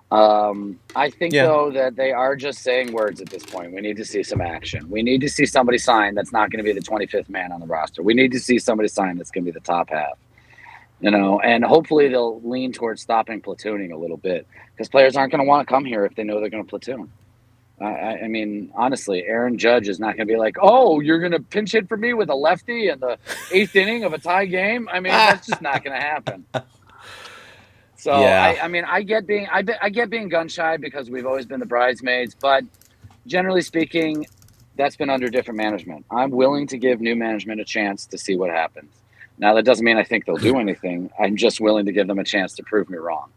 I think, though, that they are just saying words at this point. We need to see some action. We need to see somebody sign that's not going to be the 25th man on the roster. We need to see somebody sign that's going to be the top half. And hopefully they'll lean towards stopping platooning a little bit, because players aren't going to want to come here if they know they're going to platoon. I mean, honestly, Aaron Judge is not going to be like, oh, you're going to pinch hit for me with a lefty in the 8th inning of a tie game. I mean, that's just not going to happen. So I mean, I get being gun shy because we've always been the bridesmaids, but generally speaking, that's been under different management. I'm willing to give new management a chance to see what happens. Now, that doesn't mean I think they'll do anything. I'm just willing to give them a chance to prove me wrong.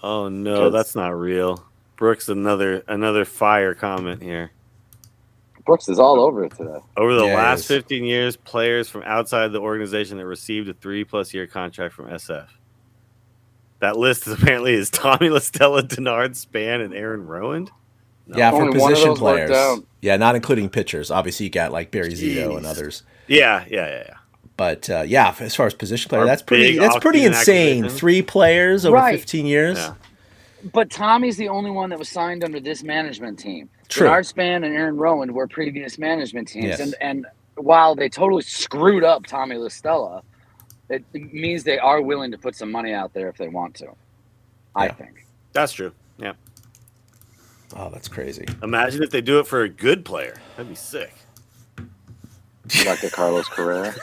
Oh no, that's not real. Brooks, another fire comment here. Brooks is all over it today. Over the last 15 years, players from outside the organization that received a 3+ year contract from SF. That list apparently is Tommy LaStella, Denard Span, and Aaron Rowand. No. Yeah, for Only position players. Yeah, not including pitchers. Obviously, you got like Barry Zito and others. Yeah. But as far as position player, that's pretty insane. 3 players over 15 years. Yeah. But Tommy's the only one that was signed under this management team. True. Denard Span and Aaron Rowand were previous management teams, yes. and while they totally screwed up Tommy LaStella, it means they are willing to put some money out there if they want to. I think that's true. Yeah. Oh, that's crazy. Imagine if they do it for a good player. That'd be sick. Like a Carlos Correa.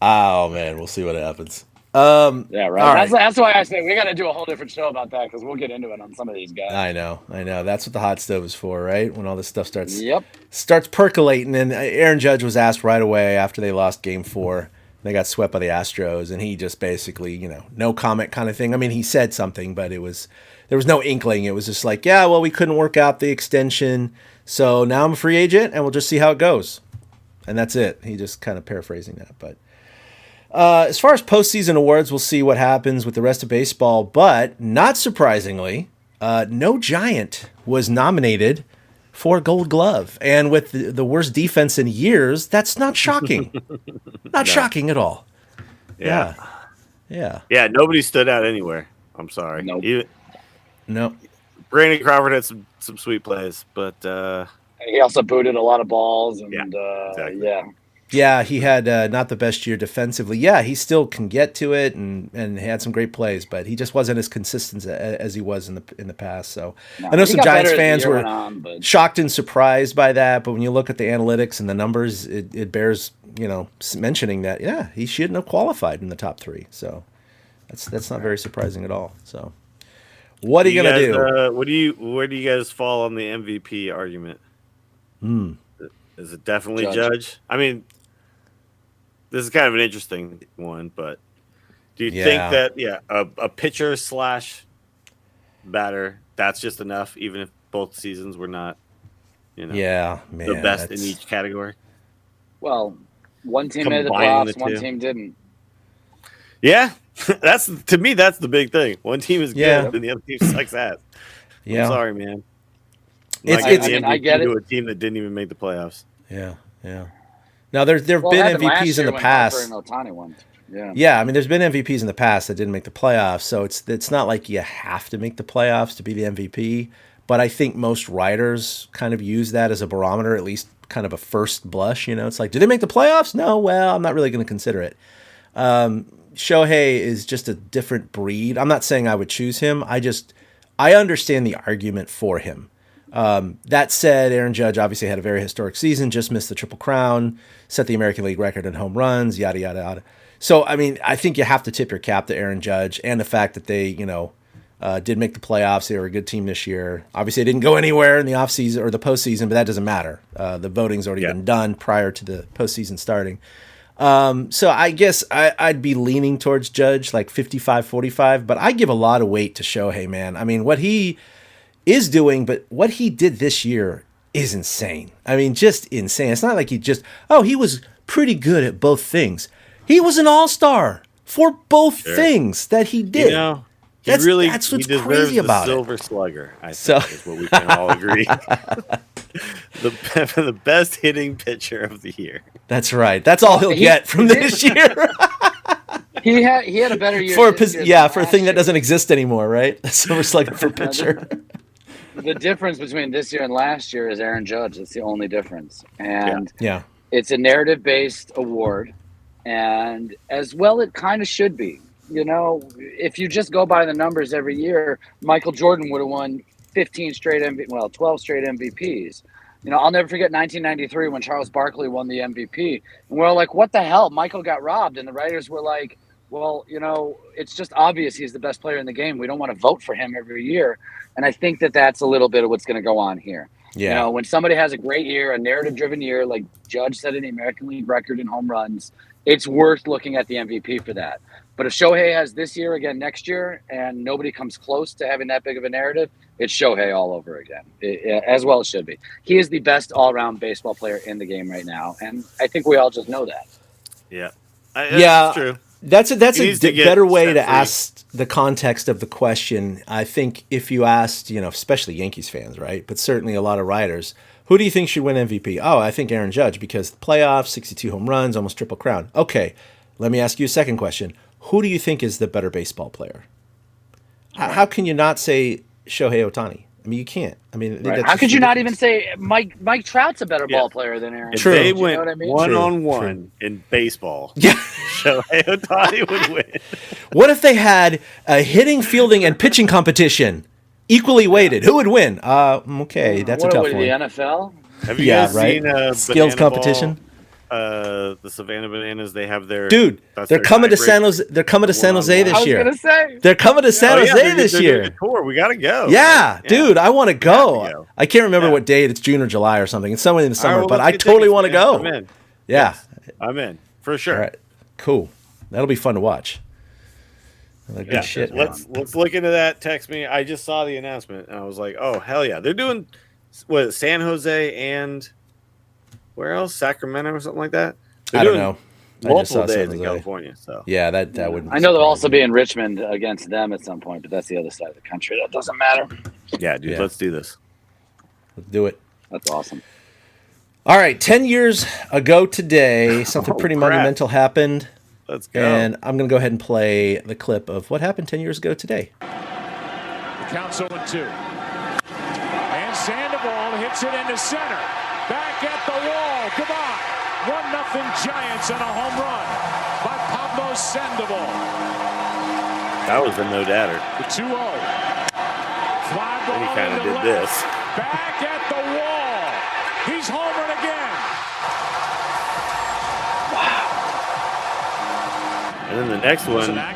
Oh man, we'll see what happens. Yeah, right. That's why I say we got to do a whole different show about that, because we'll get into it on some of these guys. I know. That's what the hot stove is for, right? When all this stuff starts percolating. And Aaron Judge was asked right away after they lost Game 4. They got swept by the Astros, and he just basically, no comment kind of thing. I mean, he said something, but there was no inkling. It was just like, yeah, well, we couldn't work out the extension, so now I'm a free agent, and we'll just see how it goes. And that's it. He just kind of paraphrasing that, but. As far as postseason awards, we'll see what happens with the rest of baseball. But not surprisingly, no Giant was nominated for Gold Glove. And with the worst defense in years, that's not shocking. Not shocking at all. Yeah. Yeah, nobody stood out anywhere. I'm sorry. Nope. Brandon Crawford had some sweet plays, but he also booted a lot of balls. And exactly. Yeah, he had not the best year defensively. Yeah, he still can get to it and had some great plays, but he just wasn't as consistent as he was in the past. So I know some Giants fans were shocked and surprised by that, but when you look at the analytics and the numbers, it bears mentioning that he shouldn't have qualified in the top 3. So that's not very surprising at all. So what are you gonna do? Where do you guys fall on the MVP argument? Is it definitely Judge? I mean, this is kind of an interesting one, but do you think that a pitcher / batter, that's just enough, even if both seasons were not the best in each category? Well, one team made the playoffs, one team didn't. Yeah, to me that's the big thing. One team is good and the other team sucks ass. Yeah. I'm sorry, man. I get it. To a team that didn't even make the playoffs. Yeah. Now there've been MVPs in the past. Yeah, I mean, there's been MVPs in the past that didn't make the playoffs, so it's not like you have to make the playoffs to be the MVP. But I think most writers kind of use that as a barometer, at least kind of a first blush. It's like, did they make the playoffs? No, well, I'm not really going to consider it. Shohei is just a different breed. I'm not saying I would choose him. I understand the argument for him. That said, Aaron Judge obviously had a very historic season, just missed the Triple Crown, set the American League record in home runs, yada, yada, yada. So, I mean, I think you have to tip your cap to Aaron Judge and the fact that they, did make the playoffs. They were a good team this year. Obviously, they didn't go anywhere in the offseason or the postseason, but that doesn't matter. The voting's already been done prior to the postseason starting. So I guess I'd be leaning towards Judge, like 55-45, but I give a lot of weight to Shohei, man. I mean, what he is doing, but what he did this year is insane. I mean, just insane. It's not like he was pretty good at both things. He was an all-star for both things that he did. That's what's crazy about Silver Slugger, I think, is what we can all agree. the best hitting pitcher of the year. That's right. That's all he'll get from this year. He had a better year for a thing that doesn't exist anymore, right? Silver Slugger for pitcher. The difference between this year and last year is Aaron Judge. That's the only difference. And it's a narrative-based award. And as well, it kind of should be. If you just go by the numbers every year, Michael Jordan would have won 12 straight MVPs. I'll never forget 1993 when Charles Barkley won the MVP. And we're all like, what the hell? Michael got robbed. And the writers were like, well, it's just obvious he's the best player in the game. We don't want to vote for him every year. And I think that's a little bit of what's going to go on here. Yeah. When somebody has a great year, a narrative-driven year, like Judge set in the American League record in home runs, it's worth looking at the MVP for that. But if Shohei has this year again next year and nobody comes close to having that big of a narrative, it's Shohei all over again, as well it should be. He is the best all-around baseball player in the game right now, and I think we all just know that. Yeah. That's true. That's a better way to ask the context of the question. I think if you asked, especially Yankees fans, right, but certainly a lot of writers, who do you think should win MVP? Oh, I think Aaron Judge because the playoffs, 62 home runs, almost triple crown. Okay, let me ask you a second question. Who do you think is the better baseball player? How can you not say Shohei Ohtani? I mean, you can't. I mean, how could you not even say Mike Trout's a better ball player than Aaron? True. If they went one-on-one in baseball, Shohei Ohtani would win. What if they had a hitting, fielding, and pitching competition equally weighted? Who would win? Okay, that's a tough one. The NFL? Have you guys seen skills competition? The Savannah Bananas, they have their they're coming to San Jose. They're coming to San Jose this year. I was gonna say they're coming to San Jose this year. Doing a tour. We gotta go. Yeah, dude, I want to go. I can't remember what date. It's June or July or something. It's somewhere in the summer, but I totally want to go. I'm in. Yeah, yes, I'm in for sure. All right, cool. That'll be fun to watch. Good shit. Let's look into that. Text me. I just saw the announcement and I was like, oh hell yeah, they're doing San Jose and where else? Sacramento or something like that. I don't know. Multiple days in California. So yeah, that wouldn't. I know they'll also be in Richmond against them at some point, but that's the other side of the country. That doesn't matter. Yeah, dude. Let's do this. Let's do it. That's awesome. All right, 10 years ago today, something pretty monumental happened. Let's go. And I'm going to go ahead and play the clip of what happened 10 years ago today. The count's 0-2. And Sandoval hits it into center. Back at the wall. Goodbye. 1-0 Giants and a home run by Pablo Sandoval. That was a no-doubter. The 2-0. Fly ball. He kind of did this. Back at the wall. He's homered again. Wow. And then the next one, I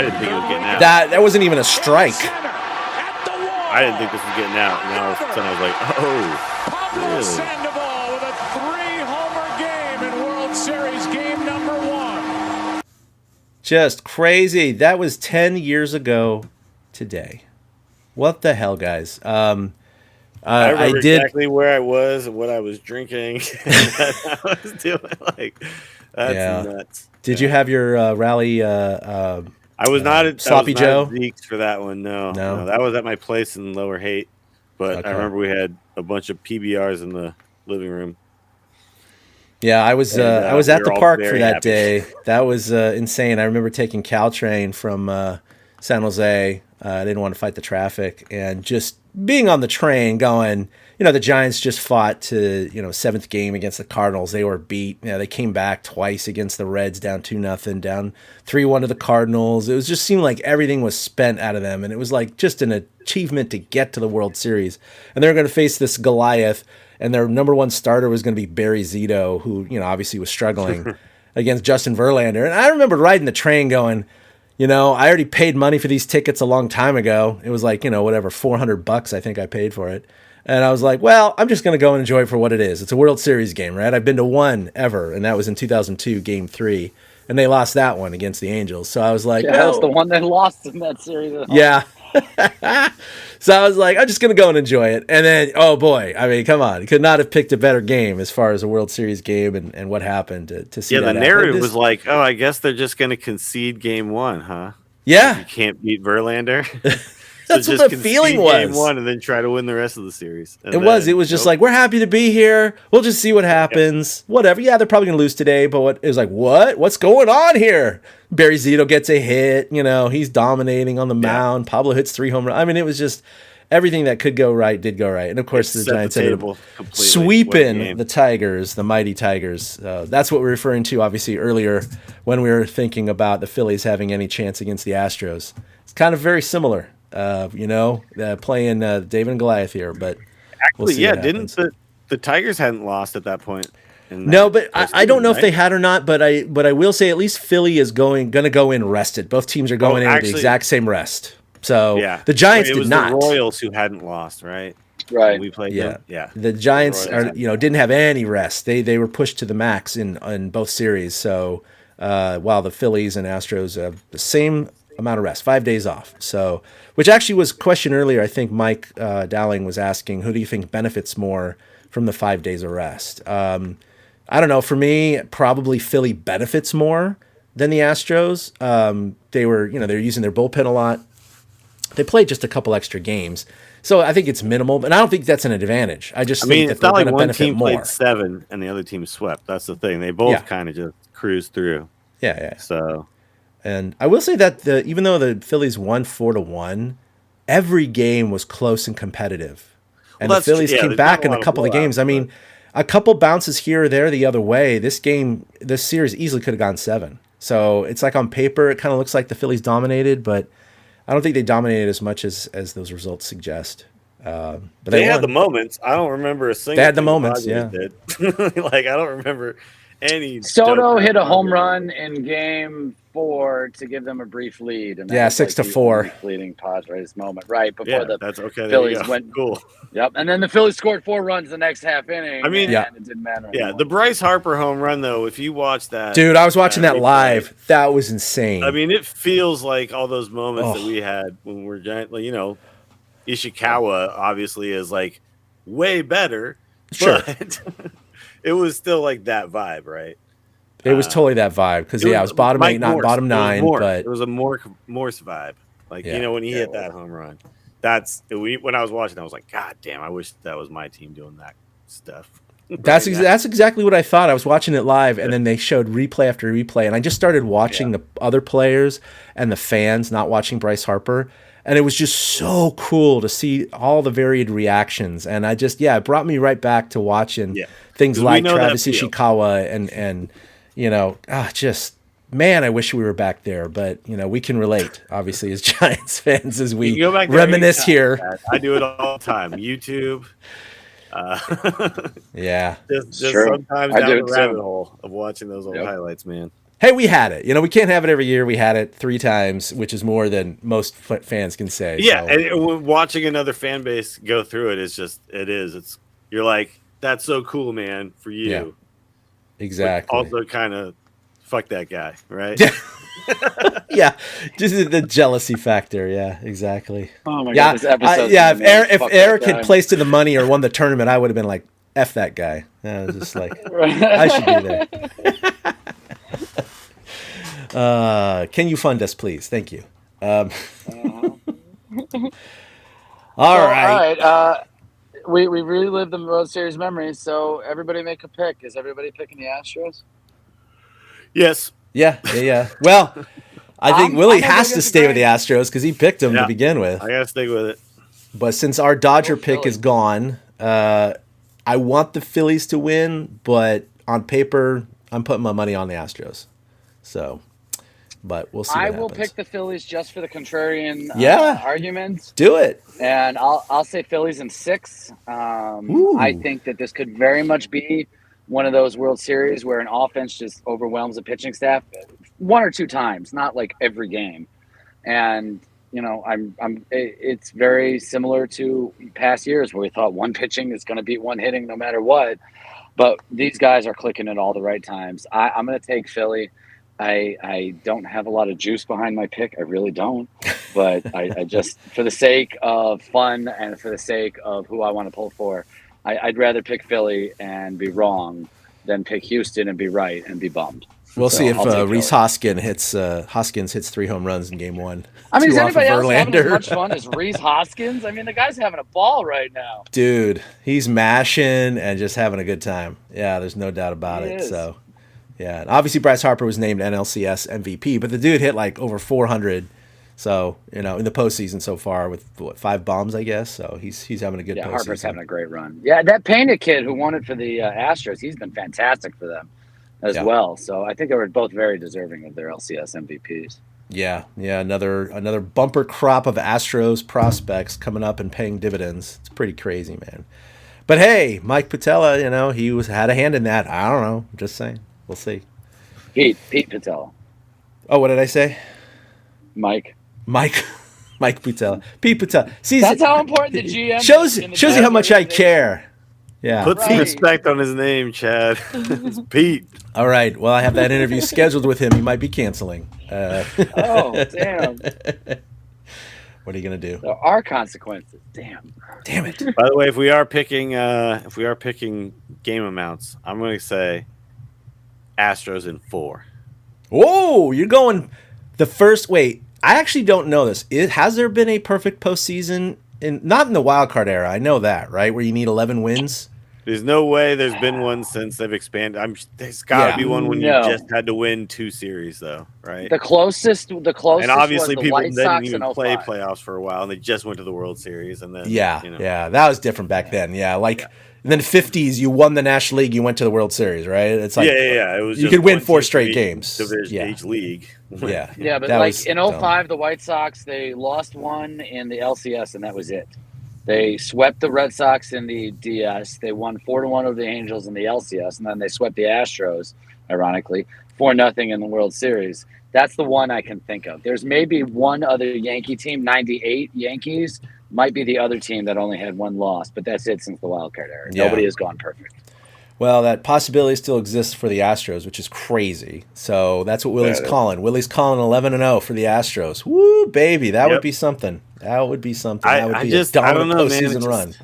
didn't think it was getting out. That wasn't even a strike. I didn't think this was getting out. And all of a sudden I was like, oh. Pablo Sandoval with a 3-homer game in World Series game number 1. Just crazy. That was 10 years ago today. What the hell, guys? I remember exactly where I was and what I was drinking. I was doing that's nuts. Did you have your rally? I was not at Sloppy Joe Zeke's for that one. No, that was at my place in Lower Haight. But I remember we had a bunch of PBRs in the living room. Yeah, I was at the park for that day. That was insane. I remember taking Caltrain from San Jose. I didn't want to fight the traffic, and just being on the train going, the Giants just fought to, seventh game against the Cardinals. They were beat. They came back twice against the Reds, down 2-0, down 3-1 to the Cardinals. It was just seemed like everything was spent out of them, and it was like just an achievement to get to the World Series. And they're going to face this Goliath, and their number one starter was going to be Barry Zito, who, obviously was struggling against Justin Verlander. And I remember riding the train going, I already paid money for these tickets a long time ago. It was like, whatever, $400 I think I paid for it. And I was like, well, I'm just going to go and enjoy it for what it is. It's a World Series game, right? I've been to one ever, and that was in 2002, Game 3. And they lost that one against the Angels. So I was like, that was the one that lost in that series. Yeah. So I was like, I'm just going to go and enjoy it. And then, oh boy, I mean, come on. You could not have picked a better game as far as a World Series game and what happened to see that. Yeah, the narrative was like, oh, I guess they're just going to concede Game 1, huh? Yeah. You can't beat Verlander. That's what the feeling was. Game 1 and then try to win the rest of the series. It was just like, we're happy to be here. We'll just see what happens. Yeah. Whatever. Yeah, they're probably going to lose today, but it was like, what? What's going on here? Barry Zito gets a hit. He's dominating on the mound. Pablo hits 3 home runs. I mean, it was just everything that could go right did go right. And of course, the Giants ended up sweeping the Tigers, the mighty Tigers. That's what we're referring to, obviously, earlier when we were thinking about the Phillies having any chance against the Astros. It's kind of very similar. Playing David and Goliath here, but actually, didn't the Tigers hadn't lost at that point? No, but I don't know if they had or not. But I will say at least Philly is going to go in rested. Both teams are going in with the exact same rest. So the Giants did not. The Royals who hadn't lost, right? Right. We played them. Yeah. The Giants didn't have any rest. They were pushed to the max in both series. So while the Phillies and Astros have the same amount of rest, 5 days off. So, which actually was questioned earlier. I think Mike Dowling was asking, who do you think benefits more from the 5 days of rest? I don't know. For me, probably Philly benefits more than the Astros. They're using their bullpen a lot. They played just a couple extra games. So I think it's minimal, and I don't think that's an advantage. I think that it's not they're like going to one benefit team more. played 7 and the other team swept. That's the thing. They both kind of just cruised through. Yeah. So. And I will say that even though the Phillies won 4-1, every game was close and competitive. And the Phillies came back in a couple of games. I mean, a couple bounces here or there the other way. This series easily could have gone 7. So it's like on paper, it kind of looks like the Phillies dominated, but I don't think they dominated as much as those results suggest. But they had the moments. I don't remember a single. They had the moments, yeah. Did. I don't remember any. Soto hit a home run in Game 4 to give them a brief lead. And 6-4. Fleeting Padres moment, right before the that's okay. Phillies went. Cool. Yep, and then the Phillies scored 4 runs the next half inning. I mean, and it didn't matter. Yeah, anymore. the Bryce Harper home run, though, if you watch that. Dude, I was watching that live. That was insane. I mean, it feels like all those moments that we had when we were giant, Ishikawa obviously is like way better. Sure. But it was still like that vibe, right? It was totally that vibe because it was bottom 8, not bottom 9. But it was a Morse vibe, when he hit that home run. When I was watching, I was like, God damn! I wish that was my team doing that stuff. That's exactly what I thought. I was watching it live, and then they showed replay after replay, and I just started watching the other players and the fans, not watching Bryce Harper, and it was just so cool to see all the varied reactions, and I just it brought me right back to watching things like Travis Ishikawa and man, I wish we were back there, but we can relate, obviously, as Giants fans, as we reminisce here. I do it all the time. YouTube. Just sometimes down the rabbit hole of watching those old highlights, man. Hey, we had it. We can't have it every year. We had it 3 times, which is more than most fans can say. Yeah, and watching another fan base go through it is you're like, that's so cool, man, for you. Yeah, exactly. But also kind of fuck that guy, right? Yeah, just the jealousy factor. Yeah, exactly. Oh my god, this episode. If Eric had placed in the money or won the tournament, I would have been like, F that guy. I was just like, I should be there. Can you fund us, please? Thank you. All right. We relived the World Series memories, so everybody make a pick. Is everybody picking the Astros? Yes. Yeah. Well, I think Willie has to stay with the Astros because he picked them to begin with. I got to stick with it. But since our Dodger pick is gone, I want the Phillies to win, but on paper, I'm putting my money on the Astros. So, but we'll see. I what will happens. pick the Phillies just for the contrarian Yeah. argument. Do it. And I'll say Phillies in 6. Ooh. I think that this could very much be one of those World Series where an offense just overwhelms a pitching staff 1 or 2 times, not like every game. And it's very similar to past years where we thought one pitching is going to beat one hitting no matter what. But these guys are clicking at all the right times. I'm going to take Philly. I don't have a lot of juice behind my pick. I really don't. But I just, for the sake of fun and for the sake of who I want to pull for, I'd rather pick Philly and be wrong than pick Houston and be right and be bummed. We'll see if Rhys Philly. Hoskins hits 3 home runs in Game 1. I mean, is 2 off anybody of else having Verlander. as much fun as Rhys Hoskins? I mean, the guy's having a ball right now. Dude, he's mashing and just having a good time. Yeah, there's no doubt about He it. is. So, yeah. And obviously, Bryce Harper was named NLCS MVP, but the dude hit like over 400. So, in the postseason so far with 5 bombs, I guess. So he's having a good postseason. Harper's having a great run. Yeah, that Pena kid who won it for the Astros, he's been fantastic for them as well. So I think they were both very deserving of their LCS MVPs. Yeah, another bumper crop of Astros prospects coming up and paying dividends. It's pretty crazy, man. But hey, Mike Putila, he had a hand in that. I don't know. I'm just saying. We'll see. Pete Putila. Oh, what did I say? Mike Putila. Pete Putila. See, that's how important the GM shows is. Shows you how much I care. Yeah. Put some respect on his name, Chad. It's Pete. All right. Well, I have that interview scheduled with him. He might be canceling. Oh, damn. What are you gonna do? There are consequences. Damn it. By the way, if we are picking game amounts, I'm going to say Astros in 4. Whoa, you're going the first. Wait, I actually don't know this. Has there been a perfect postseason not in the wild card era? I know that, right? Where you need 11 wins. There's no way there's been one since they've expanded. There's got to be one when you just had to win 2 series, though, right? The closest. And obviously, was the people White didn't Sox even in play 05. playoffs for a while, and they just went to the World Series, and then Yeah, that was different back then. Yeah, and then the 50s, you won the National League, you went to the World Series, right? It's like It was you just could win 1, 4 2, straight 3 games. Division each league. Yeah, but that like was in dumb. 05, the White Sox, they lost 1 in the LCS, and that was it. They swept the Red Sox in the DS. They won 4-1 over the Angels in the LCS, and then they swept the Astros, ironically, 4-0 in the World Series. That's the one I can think of. There's maybe one other Yankee team, 98 Yankees, might be the other team that only had 1 loss, but that's it since the wild card era. Yeah. Nobody has gone perfect. Well, that possibility still exists for the Astros, which is crazy. So that's what Willie's calling. Willie's calling 11-0 for the Astros. Woo, baby, that would be something. That would be something. That would be a dominant postseason run.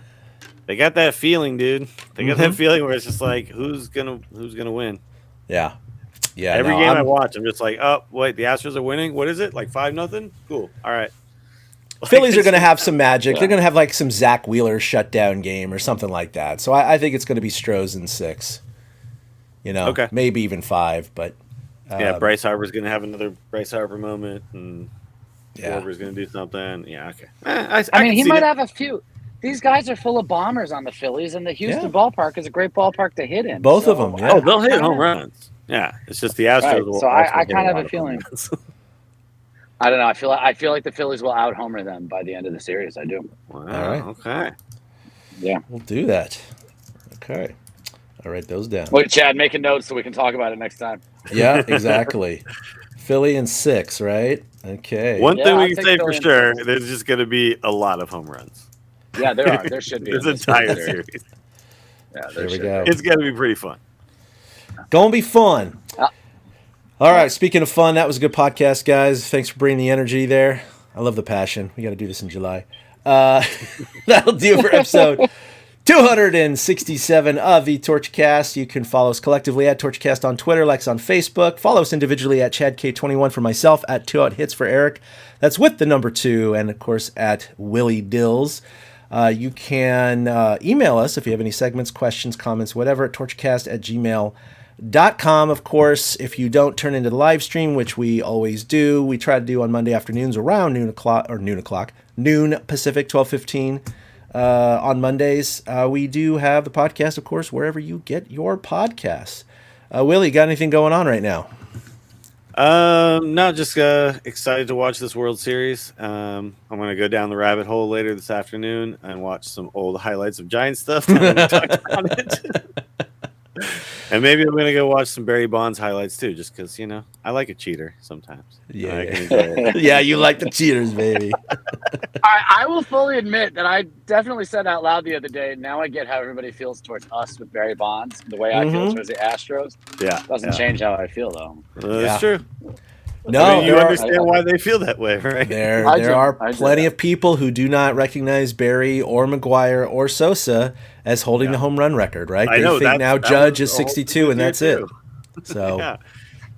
They got that feeling, dude. They got that feeling where it's just like, who's gonna win? Yeah. Every game I watch, I'm just like, oh wait, the Astros are winning. What is it? Like 5-0? Cool. All right. Phillies are going to have some magic. They're going to have like some Zach Wheeler shutdown game or something like that. So I think it's going to be Stros in 6. Maybe even 5. But Bryce Harper's going to have another Bryce Harper moment, and Schwarber's going to do something. Yeah, okay. I mean, he might have a few. These guys are full of bombers on the Phillies, and the Houston ballpark is a great ballpark to hit in. Both of them. Yeah. Oh, they'll hit home runs. Yeah, it's just the Astros. Right. So I kind of have a feeling. I don't know. I feel like the Phillies will out homer them by the end of the series. I do. Wow. All right. Okay. Yeah, we'll do that. Okay. I'll write those down. Wait, Chad, make a note so we can talk about it next time. Yeah, exactly. Philly in 6, right? Okay. One thing we can say for sure, there's just going to be a lot of home runs. Yeah, there are. There should be. This entire series. Yeah, there we go. It's going to be pretty fun. Gonna be fun. All right, speaking of fun, that was a good podcast, guys. Thanks for bringing the energy there. I love the passion. We got to do this in July. That'll do it for episode 267 of the Torchcast. You can follow us collectively at Torchcast on Twitter, like us on Facebook. Follow us individually at ChadK21 for myself, at 2OutHits for Eric. That's with the number 2, and of course at Willie Dills. You can email us if you have any segments, questions, comments, whatever, at torchcast@gmail.com. Of course, if you don't turn into the live stream, which we always do, we try to do on Monday afternoons around noon Pacific, 12:15 on Mondays. We do have the podcast, of course, wherever you get your podcasts. Willie, got anything going on right now? No, just excited to watch this World Series. I'm going to go down the rabbit hole later this afternoon and watch some old highlights of Giants stuff. Now that we talked about it. And maybe I'm going to go watch some Barry Bonds highlights too, just because, I like a cheater sometimes. Yeah. I can enjoy it. Yeah, you like the cheaters, baby. I will fully admit that I definitely said out loud the other day, now I get how everybody feels towards us with Barry Bonds, the way I feel towards the Astros. Yeah. Doesn't change how I feel, though. That's true. No, you understand why they feel that way, right? There are plenty of people who do not recognize Barry or McGuire or Sosa as holding the home run record, right? They think now Judge is 62 and that's it. So, yeah.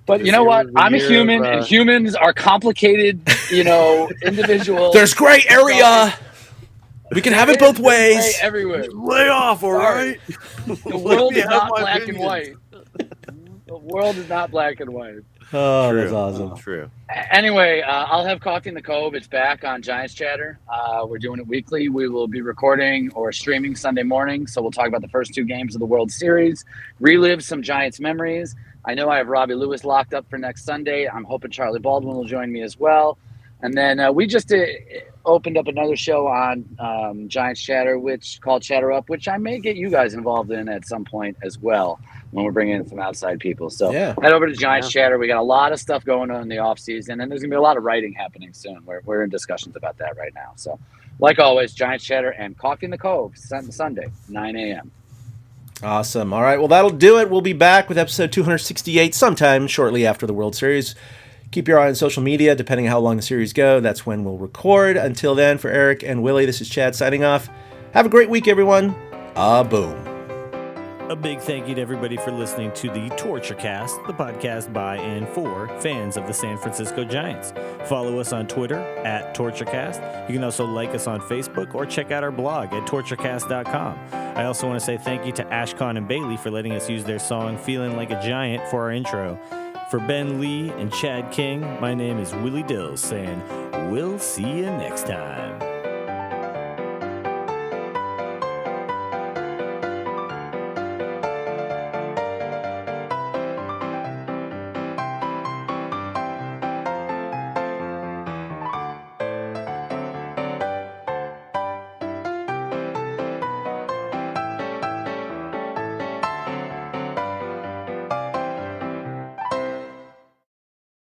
But you know what? I'm a human, and humans are complicated, individuals. There's gray area. We can have it both ways. Everywhere. Lay off, all right? The world is not black and white. The world is not black and white. Oh, True. that's awesome. True. Anyway, I'll have Coffee in the Cove. It's back on Giants Chatter. We're doing it weekly. We will be recording or streaming Sunday morning. So we'll talk about the first 2 games of the World Series, relive some Giants memories. I know I have Robbie Lewis locked up for next Sunday. I'm hoping Charlie Baldwin will join me as well. And then we just opened up another show on Giants Chatter, called Chatter Up, which I may get you guys involved in at some point as well when we're bringing in some outside people. So head over to Giants Chatter. We got a lot of stuff going on in the offseason, and there's going to be a lot of writing happening soon. We're in discussions about that right now. So, like always, Giants Chatter and Coffee in the Cove, Sunday, 9 a.m. Awesome. All right, well, that'll do it. We'll be back with episode 268 sometime shortly after the World Series. Keep your eye on social media. Depending on how long the series go, that's when we'll record. Until then, for Eric and Willie, this is Chad signing off. Have a great week, everyone. Boom. A big thank you to everybody for listening to the Torture Cast, the podcast by and for fans of the San Francisco Giants. Follow us on Twitter at TortureCast. You can also like us on Facebook or check out our blog at torturecast.com. I also want to say thank you to Ashcon and Bailey for letting us use their song Feeling Like a Giant for our intro. For Ben Lee and Chad King, my name is Willie Dills saying, we'll see you next time.